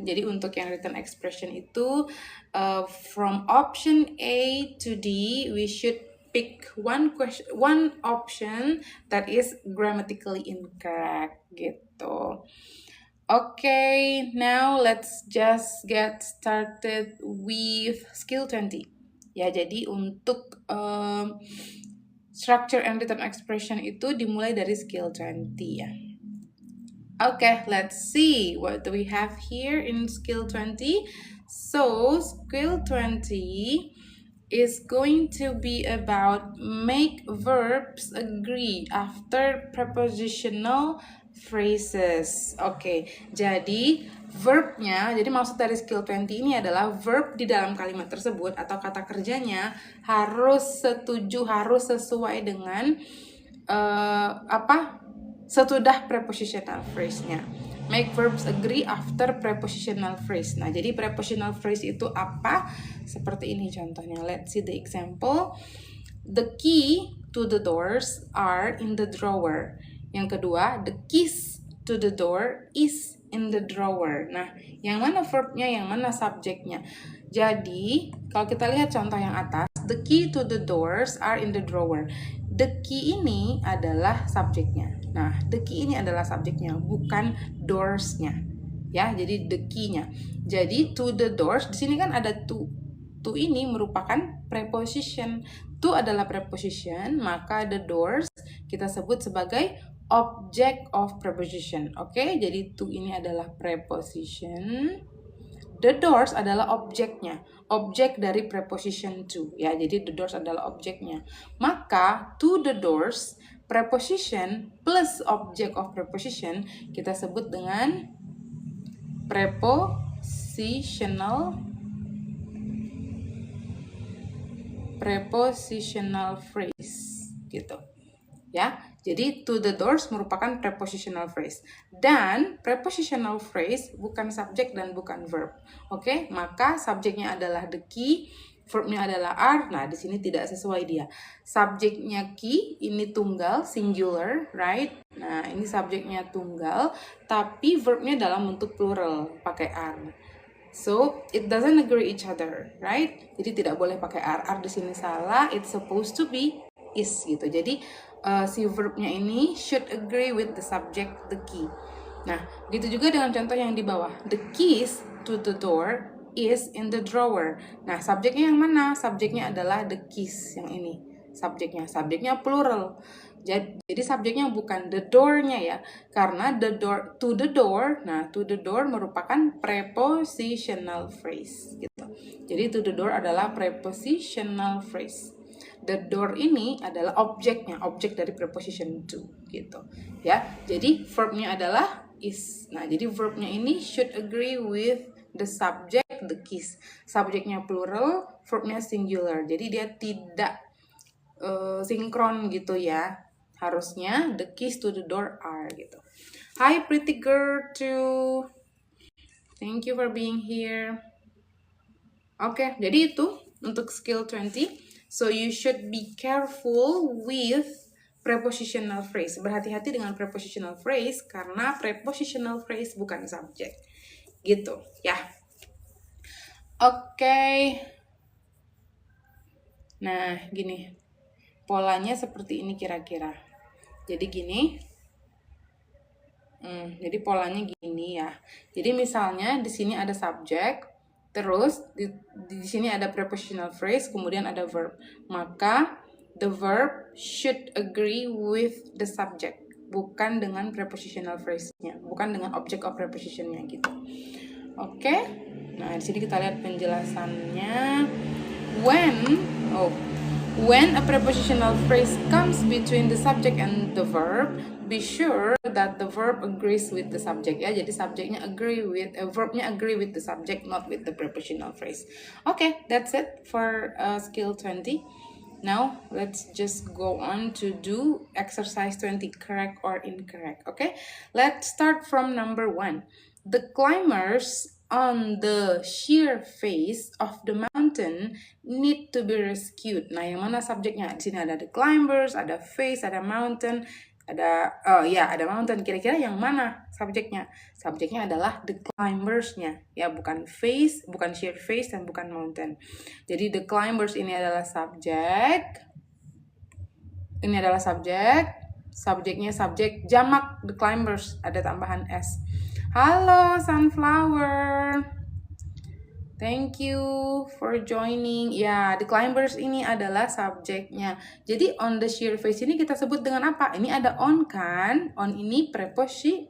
Jadi untuk yang written expression itu from option A to D, we should pick one option that is grammatically incorrect gitu. Okay, now let's just get started with skill 20. Ya, jadi untuk structure and written expression itu dimulai dari skill 20 ya. Okay, let's see what do we have here in skill 20. So, skill 20 is going to be about make verbs agree after prepositional phrases. Oke, jadi verbnya, jadi maksud dari skill 20 ini adalah verb di dalam kalimat tersebut atau kata kerjanya harus setuju, harus sesuai dengan sesudah prepositional phrase-nya. Make verbs agree after prepositional phrase. Nah, jadi prepositional phrase itu apa? Seperti ini contohnya. Let's see the example. The key to the doors are in the drawer. Yang kedua, the keys to the door is in the drawer. Nah, yang mana verbnya, yang mana subjeknya? Jadi, kalau kita lihat contoh yang atas, the key to the doors are in the drawer. The key ini adalah subjeknya. Nah, the key ini adalah subjeknya, bukan doors-nya. Ya, jadi the key-nya. Jadi to the doors, di sini kan ada to. To ini merupakan preposition. To adalah preposition, maka the doors kita sebut sebagai object of preposition. Oke, jadi to ini adalah preposition. The doors adalah objeknya, objek dari preposition to. Ya, jadi the doors adalah objeknya. Maka to the doors, preposition plus object of preposition kita sebut dengan prepositional phrase gitu. Ya, jadi to the doors merupakan prepositional phrase. Dan prepositional phrase bukan subjek dan bukan verb. Oke, maka subjeknya adalah the key, verbnya adalah are. Nah, di sini tidak sesuai dia. Subjeknya key, ini tunggal, singular, right? Nah, ini subjeknya tunggal, tapi verbnya dalam bentuk plural, pakai are. So, it doesn't agree each other, right? Jadi tidak boleh pakai are di sini salah. It's supposed to be is gitu. Jadi si verbnya ini should agree with the subject, the key. Nah, gitu juga dengan contoh yang di bawah. The keys to the door is in the drawer. Nah, subjeknya yang mana? Subjeknya adalah the keys yang ini. Subjeknya plural. Jadi subjeknya bukan the door-nya ya. Karena the door, to the door. Nah, to the door merupakan prepositional phrase gitu. Jadi to the door adalah prepositional phrase. The door ini adalah objeknya, objek dari preposition to gitu. Ya. Jadi verbnya adalah is. Nah, jadi verbnya ini should agree with the subject, the keys. Subjeknya plural, verbnya singular. Jadi dia tidak sinkron gitu ya. Harusnya the keys to the door are gitu. Hi pretty girl too. Thank you for being here. Oke, jadi itu untuk skill 20. So you should be careful with prepositional phrase. Berhati-hati dengan prepositional phrase karena prepositional phrase bukan subjek. Gitu, ya. Oke. Nah, gini. Polanya seperti ini kira-kira. Jadi gini. Jadi polanya gini ya. Jadi misalnya di sini ada subjek, terus di sini ada prepositional phrase, kemudian ada verb. Maka the verb should agree with the subject, bukan dengan prepositional phrase-nya, bukan dengan object of preposition-nya gitu. Oke. Nah, di sini kita lihat penjelasannya. When a prepositional phrase comes between the subject and the verb, be sure that the verb agrees with the subject ya. Jadi subjeknya verbnya agree with the subject, not with the prepositional phrase. Okay, that's it for skill 20. Now let's just go on to do exercise 20, correct or incorrect. Okay, let's start from number 1. The climbers on the sheer face of the mountain need to be rescued. Nah, yang mana subjeknya? Di sini ada the climbers, ada face, ada mountain. ada mountain. Kira-kira yang mana subjeknya? Subjeknya adalah the climbers-nya, ya, bukan face, bukan sheer face, dan bukan mountain. Jadi the climbers ini adalah subjek. Ini adalah subjek. Subjeknya subjek jamak the climbers, ada tambahan s. Halo sunflower. Thank you for joining. Ya, the climbers ini adalah subjeknya. Jadi on the sheer face ini kita sebut dengan apa? Ini ada on kan? On ini preposition.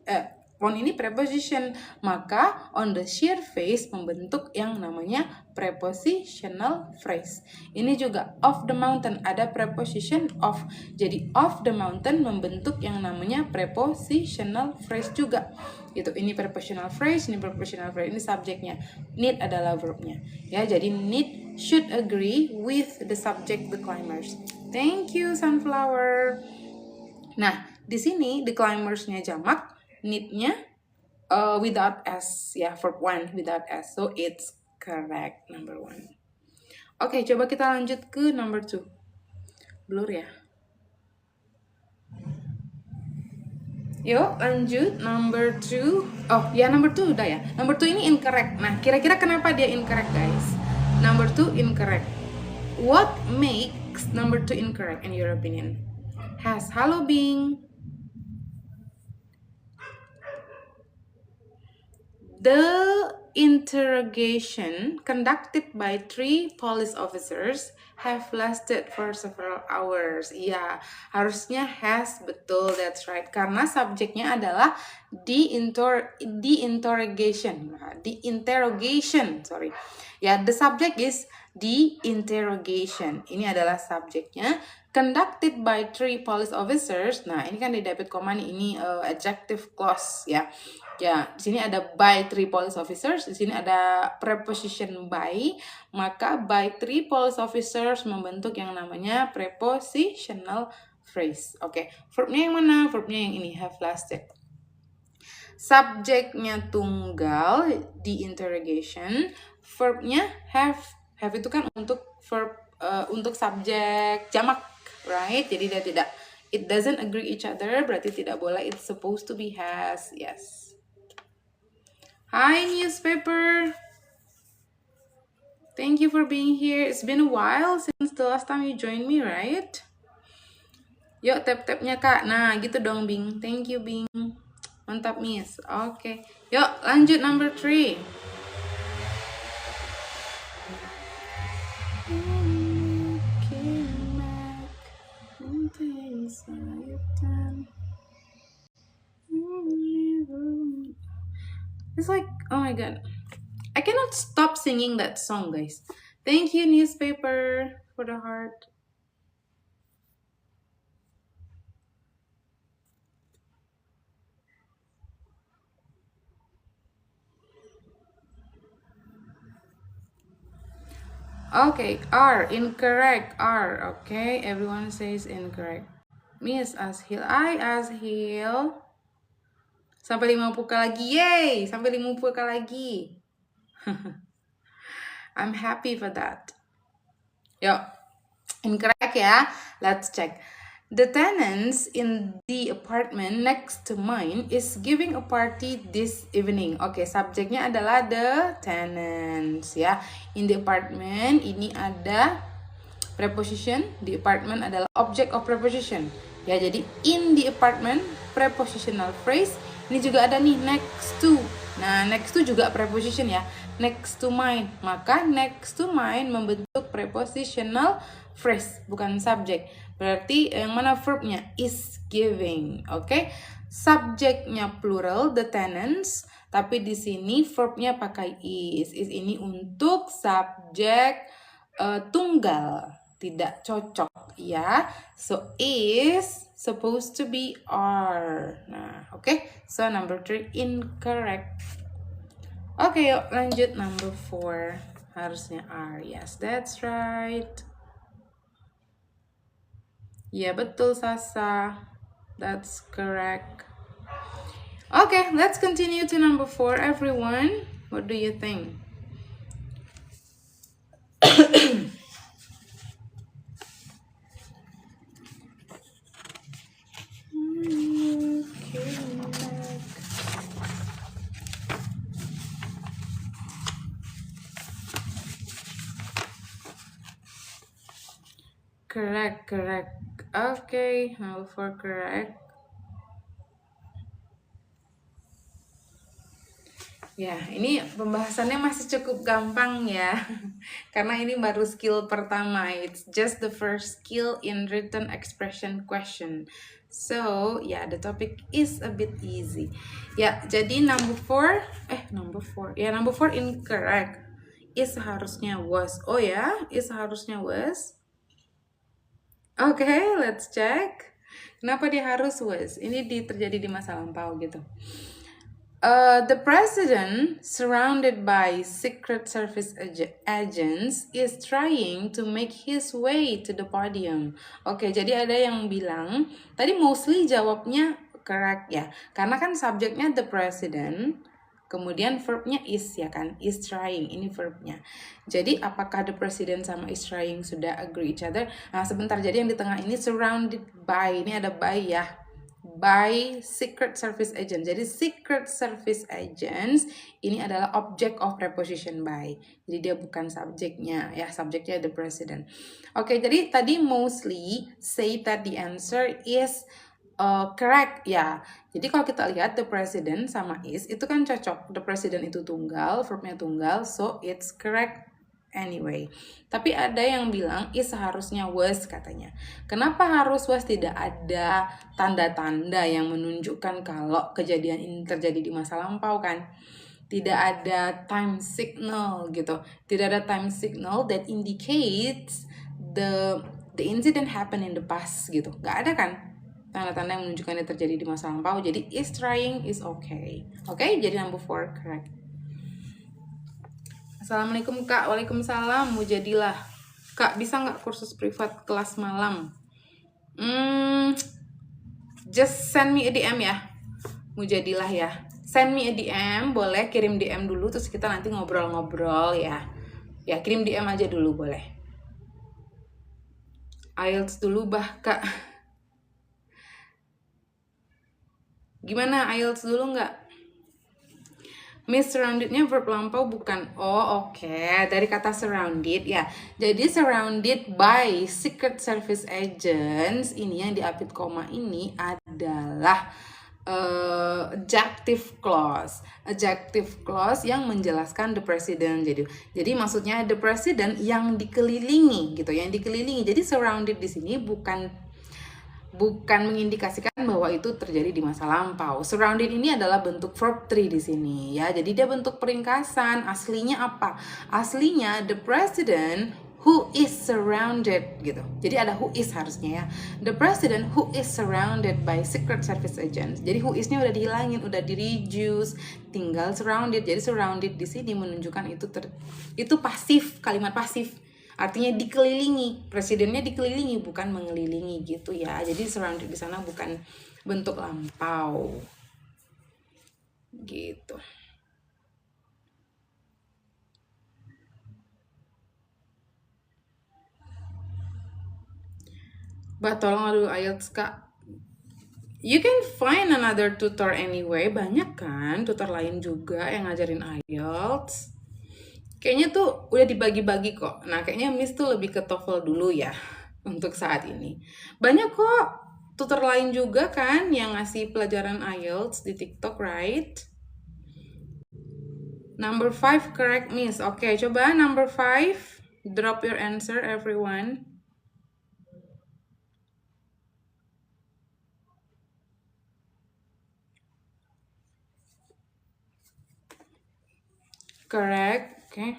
Maka on the sheer face membentuk yang namanya prepositional phrase. Ini juga of the mountain, ada preposition of. Jadi of the mountain membentuk yang namanya prepositional phrase juga. Ini prepositional phrase, ini prepositional phrase, ini subjeknya. Need adalah verbnya. Ya, jadi need should agree with the subject the climbers. Thank you sunflower. Nah, di sini the climbers-nya jamak, need-nya without s, ya, verb one without s. So it's correct, number 1. Oke, coba kita lanjut ke number 2. Blur ya. Yuk lanjut number 2. Oh ya, number 2 udah ya. Number 2 ini incorrect. Nah, kira-kira kenapa dia incorrect, guys? Number 2 incorrect. What makes number 2 incorrect in your opinion? Halo Bing. The interrogation conducted by 3 police officers have lasted for several hours. Iya, harusnya has, betul, that's right. Karena subjeknya adalah the interrogation. Ya, the subject is the interrogation. Ini adalah subjeknya. Conducted by 3 police officers. Nah, ini kan di dapat koma nih, ini adjective clause ya. Ya, di sini ada by 3 police officers, di sini ada preposition by, maka by 3 police officers membentuk yang namanya prepositional phrase. Oke, verbnya yang mana? Verbnya yang ini, have lasted. Subjeknya tunggal di interrogation, verbnya have. Have itu kan untuk verb, untuk subjek jamak, right? Jadi dia tidak, it doesn't agree each other, berarti tidak boleh, it's supposed to be has, yes. Hi newspaper, thank you for being here. It's been a while since the last time you joined me, right? Yuk tap-tapnya kak. Nah gitu dong Bing. Thank you Bing. Mantap miss. Oke. Yuk lanjut number 3. It's like, oh my god, I cannot stop singing that song, guys. Thank you newspaper for the heart. Okay, R, incorrect. R, okay, everyone says incorrect. Miss Ashil, I Ashil. Sampai 50k lagi, yay! Sampai 50k lagi. I'm happy for that. Yuk, incorrect ya. Let's check. The tenants in the apartment next to mine is giving a party this evening. Oke, subjeknya adalah the tenants ya. In the apartment ini ada preposition. The apartment adalah object of preposition. Ya, jadi in the apartment prepositional phrase. Ini juga ada nih next to. Nah, next to juga preposition ya. Next to mine. Maka next to mine membentuk prepositional phrase, bukan subjek. Berarti yang mana verbnya? Is giving. Oke. Subjeknya plural, the tenants, tapi di sini verbnya pakai is. Is ini untuk subjek tunggal, tidak cocok ya. So is supposed to be are. Nah, oke. So number 3 incorrect. Oke, yuk lanjut number 4. Harusnya are. Yes, that's right. Ya, betul Sasa. That's correct. Okay, let's continue to number 4, everyone. What do you think? Correct. Okay, number 4 correct. Ya, ini pembahasannya masih cukup gampang ya. Karena ini baru skill pertama. It's just the first skill in written expression question. So, yeah, the topic is a bit easy. Ya, jadi number 4 Ya, number 4 incorrect. Is seharusnya was. Oh ya, is seharusnya was. Oke, let's check. Kenapa dia harus was? Ini terjadi di masa lampau gitu. The president, surrounded by Secret Service agents, is trying to make his way to the podium. Oke, jadi ada yang bilang, tadi mostly jawabnya correct ya. Karena kan subjeknya the president, kemudian verbnya is ya kan, is trying, ini verbnya. Jadi apakah the president sama is trying sudah agree each other? Nah sebentar, jadi yang di tengah ini surrounded by, ini ada by ya. By Secret Service agents. Jadi Secret Service agents ini adalah object of preposition by. Jadi dia bukan subjeknya ya, subjeknya the president. Oke, jadi tadi mostly say that the answer is correct ya. Jadi kalau kita lihat the president sama is itu kan cocok. The president itu tunggal, verbnya tunggal, so it's correct anyway. Tapi ada yang bilang is seharusnya was katanya. Kenapa harus was? Tidak ada tanda-tanda yang menunjukkan kalau kejadian ini terjadi di masa lampau kan. Tidak ada time signal gitu. Tidak ada time signal that indicates the incident happened in the past gitu. Gak ada kan tanda-tanda yang menunjukkan ini terjadi di masa lampau. Jadi is trying is okay. Oke, jadi number 4 correct. Assalamualaikum Kak, waalaikumsalam, Mujadilah. Kak, bisa nggak kursus privat kelas malam? Just send me a DM ya, Mujadilah ya. Send me a DM, boleh kirim DM dulu, terus kita nanti ngobrol-ngobrol ya. Ya, kirim DM aja dulu boleh. IELTS dulu bah Kak. Gimana, IELTS dulu nggak? Miss, surrounded-nya verb lampau bukan. Oh, oke. Dari kata surrounded ya. Jadi surrounded by Secret Service agents, ini yang diapit koma ini adalah adjective clause. Adjective clause yang menjelaskan the president. Jadi maksudnya the president yang dikelilingi gitu, yang dikelilingi. Jadi surrounded di sini bukan mengindikasikan bahwa itu terjadi di masa lampau. Surrounded ini adalah bentuk verb 3 di sini ya. Jadi dia bentuk peringkasan. Aslinya apa? Aslinya the president who is surrounded gitu. Jadi ada who is harusnya ya. The president who is surrounded by Secret Service agents. Jadi who is-nya udah dihilangin, udah di-reduce, tinggal surrounded. Jadi surrounded di sini menunjukkan itu pasif, kalimat pasif. Artinya dikelilingi, presidennya dikelilingi bukan mengelilingi gitu ya. Jadi surrounded di sana bukan bentuk lampau. Gitu. Bah, tolong aduh IELTS Kak. You can find another tutor anyway. Banyak kan tutor lain juga yang ngajarin IELTS. Kayaknya tuh udah dibagi-bagi kok. Nah, kayaknya Miss tuh lebih ke TOEFL dulu ya untuk saat ini. Banyak kok tutor lain juga kan yang ngasih pelajaran IELTS di TikTok, right? Number 5 correct, Miss. Oke, coba number 5. Drop your answer, everyone. Correct. Okay.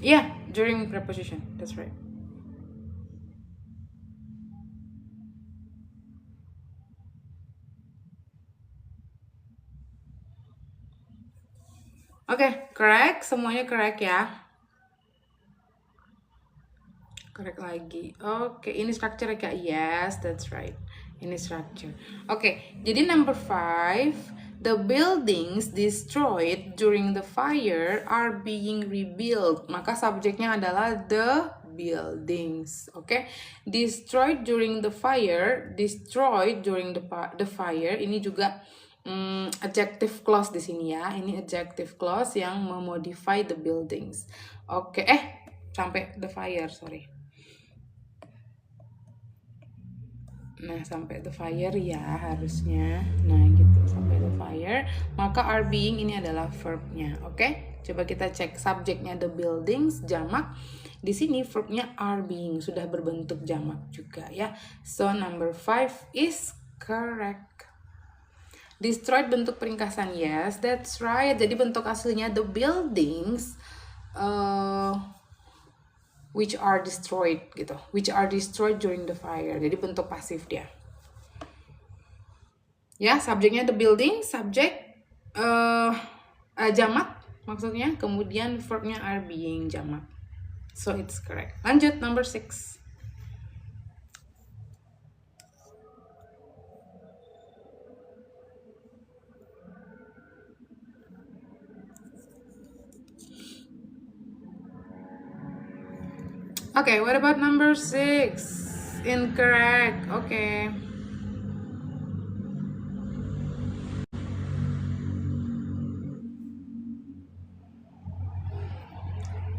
Yeah, during preposition. That's right. Oke, correct. Semuanya correct ya. Correct lagi. Oke, ini structure ya Kak? Yes, that's right. Ini structure. Oke, jadi number 5. The buildings destroyed during the fire are being rebuilt. Maka subjeknya adalah the buildings. Oke, destroyed during the fire, destroyed during the fire. Ini juga adjective clause di sini ya. Ini adjective clause yang memodify the buildings. Oke, sampai the fire, sorry. Nah, sampai the fire ya harusnya. Nah, gitu, sampai the fire. Maka are being ini adalah verbnya. Oke? Coba kita cek subjeknya the buildings, jamak. Di sini verbnya are being, sudah berbentuk jamak juga ya. So, number 5 is correct. Destroyed bentuk peringkasan, yes, that's right. Jadi bentuk aslinya the buildings which are destroyed gitu, which are destroyed during the fire. Jadi bentuk pasif dia. Ya, subjeknya the building, subjek jamak maksudnya, kemudian verbnya are being jamak. So it's correct. Lanjut number 6. Okay, what about number 6? Incorrect. Okay.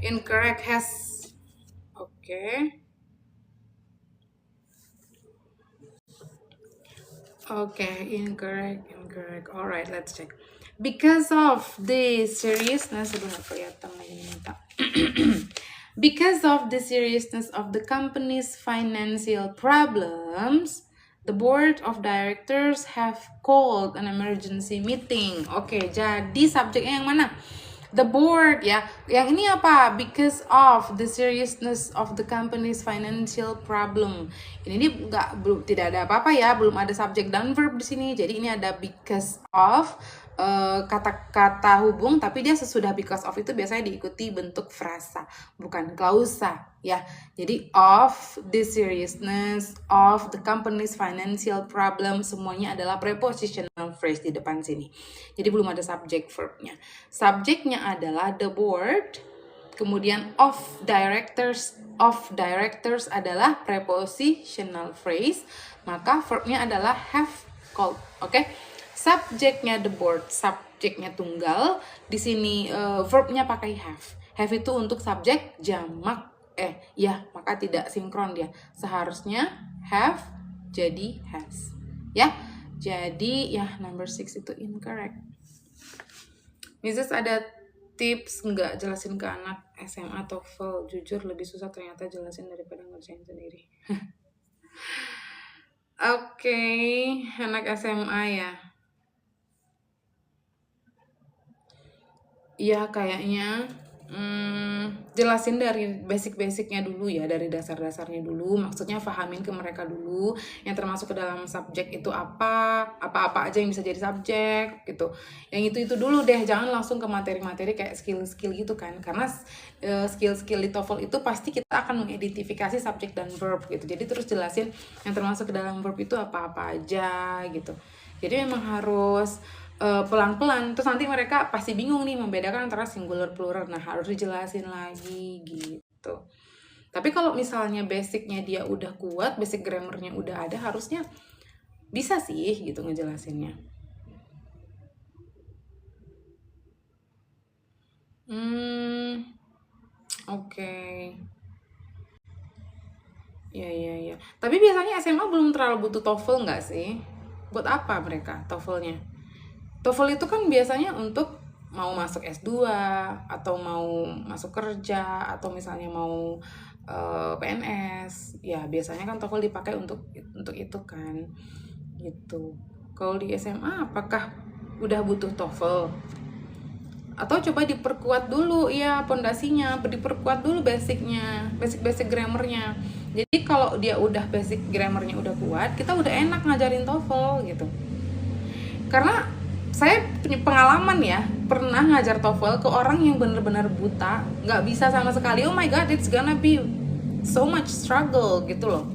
Incorrect has. Okay. Okay, incorrect. All right, let's check. Because of the seriousness, because of the seriousness of the company's financial problems, the board of directors have called an emergency meeting. Oke, jadi subjeknya yang mana? The board ya. Yang ini apa? Because of the seriousness of the company's financial problem. Ini tidak ada apa-apa ya, belum ada subjek dan verb di sini. Jadi ini ada because of kata-kata hubung, tapi dia sesudah because of itu biasanya diikuti bentuk frasa, bukan klausa ya. Jadi of the seriousness of the company's financial problem, semuanya adalah prepositional phrase di depan sini. Jadi belum ada subjek verbnya. Subjeknya adalah the board, kemudian of directors adalah prepositional phrase, maka verbnya adalah have called. Oke? Subjeknya the board, subjeknya tunggal. Di sini verbnya pakai have. Have itu untuk subjek jamak. Ya, maka tidak sinkron dia. Seharusnya have jadi has. Ya. Jadi ya number 6 itu incorrect. Mrs. ada tips nggak jelasin ke anak SMA TOEFL? Jujur lebih susah ternyata jelasin daripada ngerjain sendiri. Oke, anak SMA ya. Iya kayaknya jelasin dari basic-basicnya dulu ya, dari dasar-dasarnya dulu, maksudnya fahamin ke mereka dulu yang termasuk ke dalam subjek itu apa-apa aja yang bisa jadi subjek gitu. Yang itu dulu deh, jangan langsung ke materi-materi kayak skill-skill gitu kan, karena skill-skill di TOEFL itu pasti kita akan mengidentifikasi subjek dan verb gitu. Jadi terus jelasin yang termasuk ke dalam verb itu apa-apa aja gitu. Jadi memang harus pelan-pelan, terus nanti mereka pasti bingung nih membedakan antara singular plural. Nah, harus dijelasin lagi gitu. Tapi kalau misalnya basicnya dia udah kuat, basic grammarnya udah ada, harusnya bisa sih gitu ngejelasinnya. Oke. Ya. Tapi biasanya SMA belum terlalu butuh TOEFL nggak sih? Buat apa mereka TOEFL-nya? TOEFL itu kan biasanya untuk mau masuk S2 atau mau masuk kerja atau misalnya mau PNS. Ya, biasanya kan TOEFL dipakai untuk itu kan. Gitu. Kalau di SMA apakah udah butuh TOEFL? Atau coba diperkuat dulu ya pondasinya, diperkuat dulu basicnya, basic grammarnya. Jadi kalau dia udah basic grammarnya udah kuat, kita udah enak ngajarin TOEFL gitu. Karena saya punya pengalaman ya, pernah ngajar TOEFL ke orang yang bener-bener buta, nggak bisa sama sekali. Oh my god, it's gonna be so much struggle gitu loh.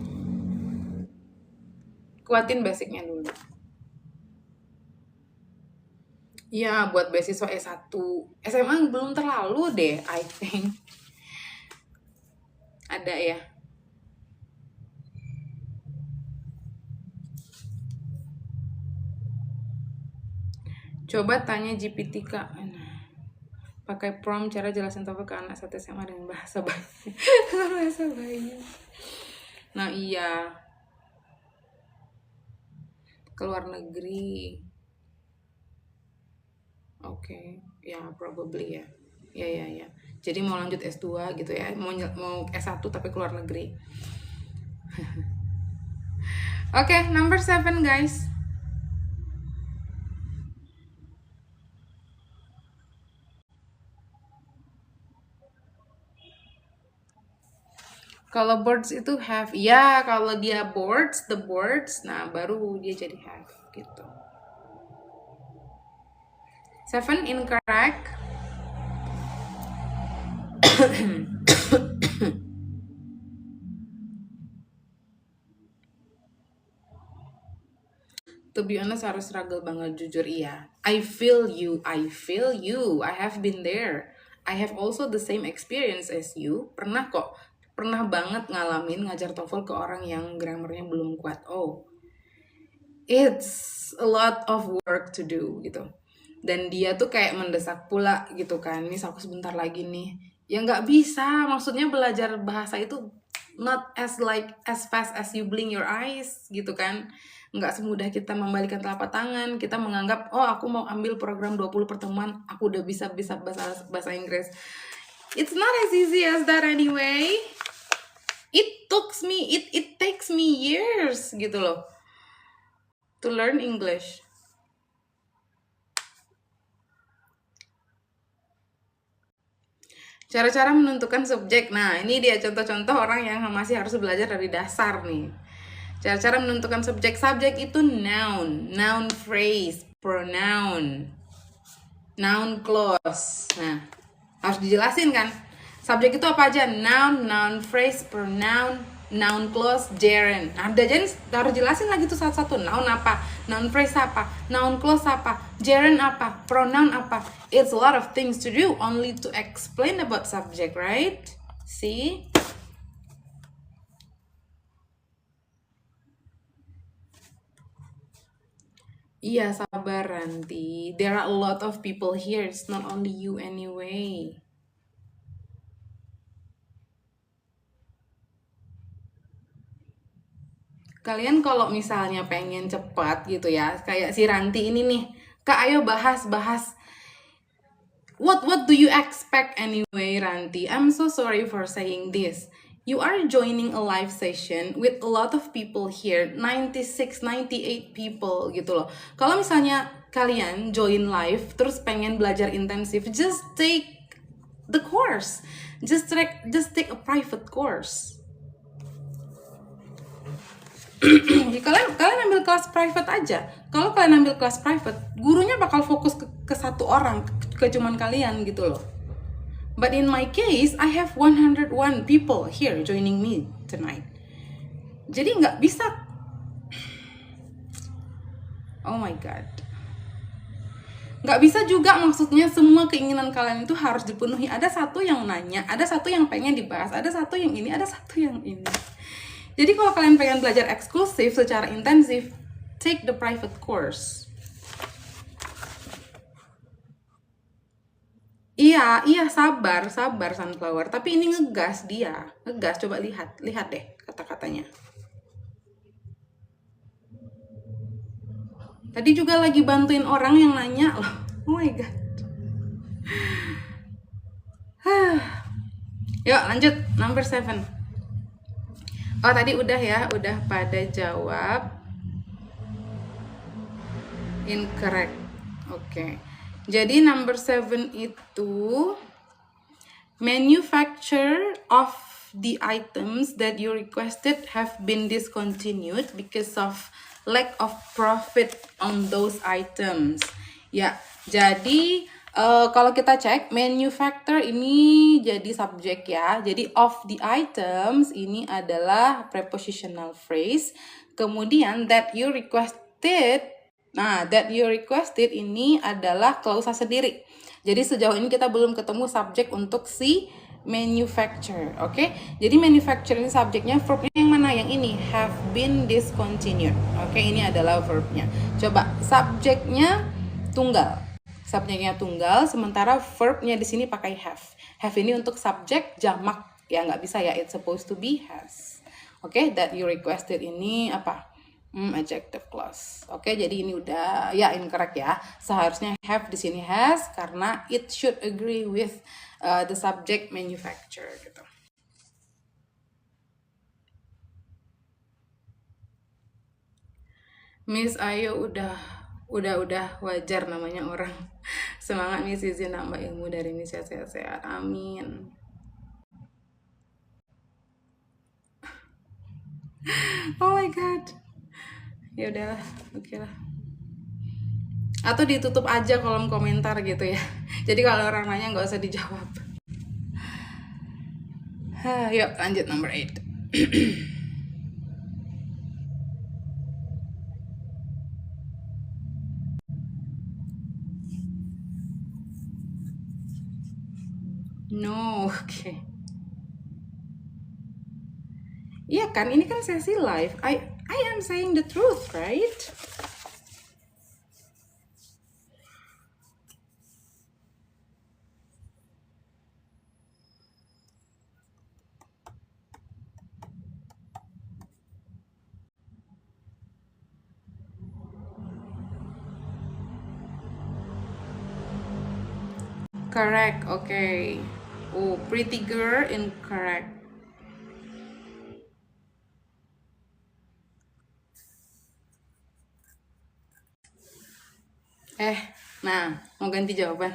Kuatin basicnya dulu. Ya, buat beasiswa S1. SMA belum terlalu deh, I think. Ada ya. Coba tanya GPT Kak. Pakai prompt cara jelasin TOEFL ke anak 1 SMA dengan bahasa bayi. Bahasa bayi. Nah iya. Keluar negeri. Oke. Ya probably ya. Ya. Jadi mau lanjut S2 gitu ya. Mau S1 tapi keluar negeri. Oke, number 7 guys. Kalau birds itu have, ya kalau dia birds, the birds, nah baru dia jadi have gitu. 7 incorrect. To be honest harus struggle banget, jujur iya. I feel you. I have been there. I have also the same experience as you. Pernah banget ngalamin ngajar TOEFL ke orang yang grammarnya belum kuat. Oh, it's a lot of work to do gitu. Dan dia tuh kayak mendesak pula gitu kan. Ini aku sebentar lagi nih. Ya nggak bisa. Maksudnya belajar bahasa itu not as fast as you blink your eyes gitu kan. Nggak semudah kita membalikan telapak tangan. Kita menganggap, oh aku mau ambil program 20 pertemuan, aku udah bisa bahasa Inggris. It's not as easy as that anyway. It takes me years gitu loh to learn English. Cara-cara menentukan subjek. Nah, ini dia contoh-contoh orang yang masih harus belajar dari dasar nih. Cara-cara menentukan subjek. Subjek itu noun phrase, pronoun, noun clause. Nah, harus dijelasin kan. Subjek itu apa aja? Noun phrase, pronoun, noun clause, gerund. Nah, harus jelasin lagi tuh satu-satu. Noun apa? Noun phrase apa? Noun clause apa? Gerund apa? Pronoun apa? It's a lot of things to do only to explain about subject, right? See? Iya, sabar Ranti. There are a lot of people here. It's not only you anyway. Kalian kalau misalnya pengen cepat gitu ya, kayak si Ranti ini nih, Kak ayo bahas. What do you expect anyway, Ranti? I'm so sorry for saying this. You are joining a live session with a lot of people here, 96, 98 people gitu loh. Kalau misalnya kalian join live terus pengen belajar intensif, just take the course. Just take a private course. kalian ambil kelas private aja. Kalau kalian ambil kelas private, gurunya bakal fokus ke satu orang, ke cuman kalian gitu loh. But in my case, I have 101 people here joining me tonight. Jadi nggak bisa. Oh my god. Nggak bisa juga, maksudnya semua keinginan kalian itu harus dipenuhi. Ada satu yang nanya, ada satu yang pengen dibahas, ada satu yang ini, ada satu yang ini. Jadi kalau kalian pengen belajar eksklusif secara intensif, take the private course. Iya, sabar Sunflower. Tapi ini ngegas dia. Ngegas, coba lihat deh kata-katanya. Tadi juga lagi bantuin orang yang nanya loh. Oh my god. Yuk lanjut, number 7. Oh tadi udah ya, udah pada jawab incorrect. Oke. Jadi number 7 itu manufacture of the items that you requested have been discontinued because of lack of profit on those items. Ya, jadi kalau kita cek manufacture ini jadi subjek ya. Jadi of the items ini adalah prepositional phrase. Kemudian that you requested. Nah, that you requested ini adalah klausa sendiri. Jadi sejauh ini kita belum ketemu subjek untuk si manufacture. Oke, jadi manufacture ini subjeknya, verbnya yang mana? Yang ini, have been discontinued. Oke, ini adalah verbnya. Coba subjeknya tunggal, sementara verbnya di sini pakai have. Have ini untuk subjek jamak, ya nggak bisa ya, it's supposed to be has. Oke, that you requested ini apa? Adjective clause. Oke, jadi ini udah ya incorrect ya. Seharusnya have di sini has karena it should agree with the subject manufacture gitu. Miss Ayo udah wajar namanya orang. Semangat Miss, izin nambah ilmu dari Miss, sehat-sehat. Amin. Oh my god. Ya udahlah, oke lah. Atau ditutup aja kolom komentar gitu ya. Jadi kalau orang nanya nggak usah dijawab. Yuk lanjut number 8. No, oke. Iya kan, ini kan sesi live. I am saying the truth, right? Correct, okay. Oh, pretty girl, incorrect. Nah, mau ganti jawaban.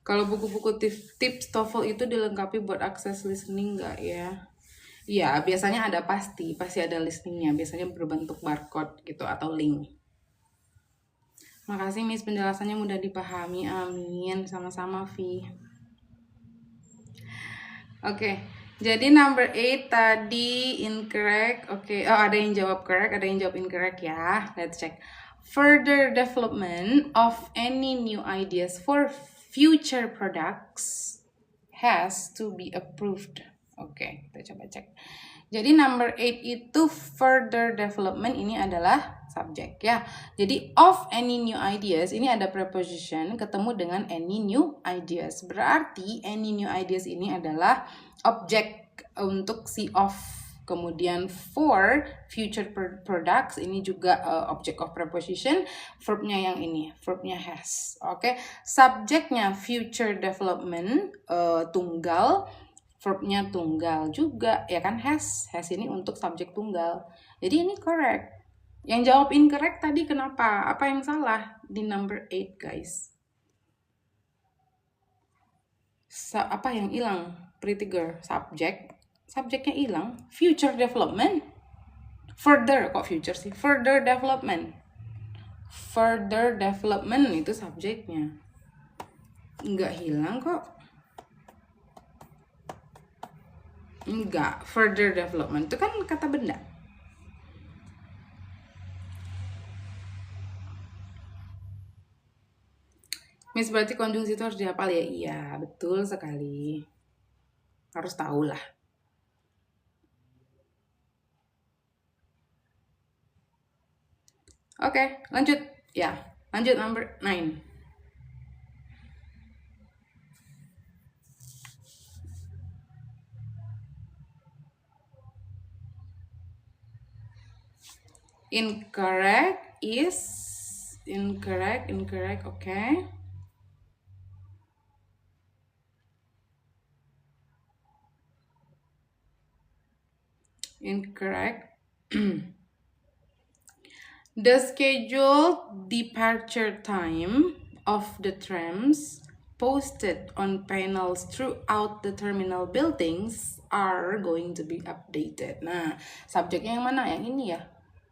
Kalau buku-buku tips TOEFL itu dilengkapi buat akses listening nggak ya? Iya, biasanya ada pasti ada listeningnya. Biasanya berbentuk barcode gitu atau link. Makasih Miss, penjelasannya mudah dipahami. Amin. Sama-sama Vi. Oke. Jadi number 8 tadi incorrect. Oke. Oh, ada yang jawab correct, ada yang jawab incorrect ya. Let's check. Further development of any new ideas for future products has to be approved. Oke, kita coba cek. Jadi number 8 itu further development, ini adalah subjek ya. Jadi of any new ideas, ini ada preposition ketemu dengan any new ideas. Berarti any new ideas ini adalah objek untuk si of. Kemudian for future products ini juga object of preposition, verbnya yang ini, verbnya has. Oke, subjeknya future development tunggal, verbnya tunggal juga ya kan, has ini untuk subjek tunggal. Jadi ini correct. Yang jawab incorrect tadi kenapa? Apa yang salah di number 8 guys? Apa yang hilang? Pretty girl, subjeknya hilang. Future development, further, kok future sih? Further development itu subjeknya, nggak hilang kok. Enggak, further development itu kan kata benda. Miss, berarti konjungsi itu harus dihafal ya? Iya, betul sekali. Harus tahu lah. Oke, lanjut. Ya, lanjut number 9. Incorrect is incorrect, okay. Incorrect. The scheduled departure time of the trams posted on panels throughout the terminal buildings are going to be updated. Nah, subjeknya yang mana? Yang ini ya.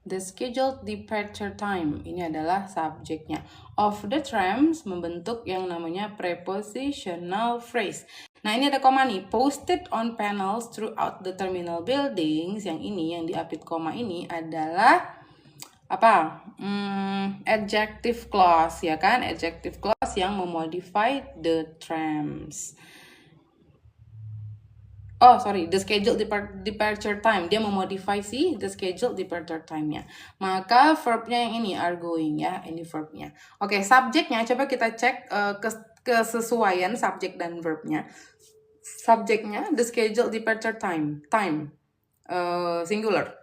The scheduled departure time, ini adalah subjeknya. Of the trams membentuk yang namanya prepositional phrase. Nah, ini ada koma nih. Posted on panels throughout the terminal buildings. Yang ini, yang diapit koma ini adalah apa? Adjective clause, ya kan? Adjective clause yang memodify the terms. Oh, sorry, the scheduled departure time. Dia memodify si the scheduled departure time-nya. Maka verbnya yang ini, are going ya, ini verbnya. Oke, subjeknya coba kita cek kesesuaian subjek dan verbnya. Subjeknya the scheduled departure time, singular,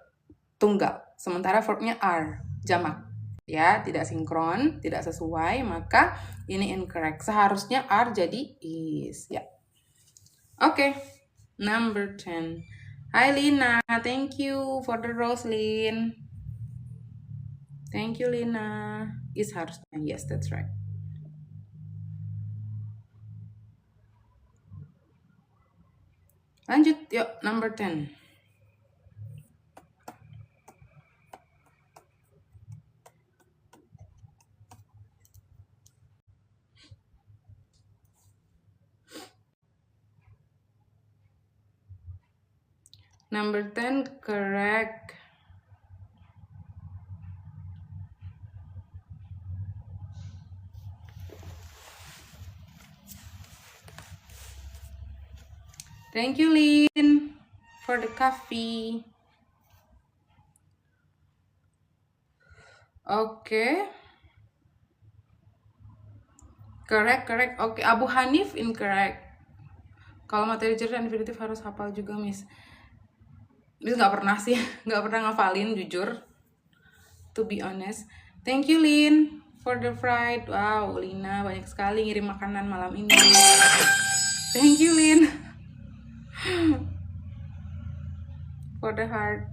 tunggal. Sementara verbnya are, jamak. Ya, tidak sinkron, tidak sesuai, maka ini incorrect. Seharusnya are jadi is, ya. Oke. Number 10. Hi Lina, thank you for the rose, Lin. Thank you Lina. Is harusnya, yes, that's right. Lanjut, yuk, number 10. Number 10, correct. Thank you, Lin, for the coffee. Okay. Correct. Oke, Abu Hanif incorrect. Kalau materi cerita infinitif harus hafal juga, Miss. Miss nggak pernah sih, nggak pernah ngafalin, jujur. To be honest. Thank you, Lin, for the fried. Wow, Lina banyak sekali ngirim makanan malam ini. Thank you, Lin, for the heart.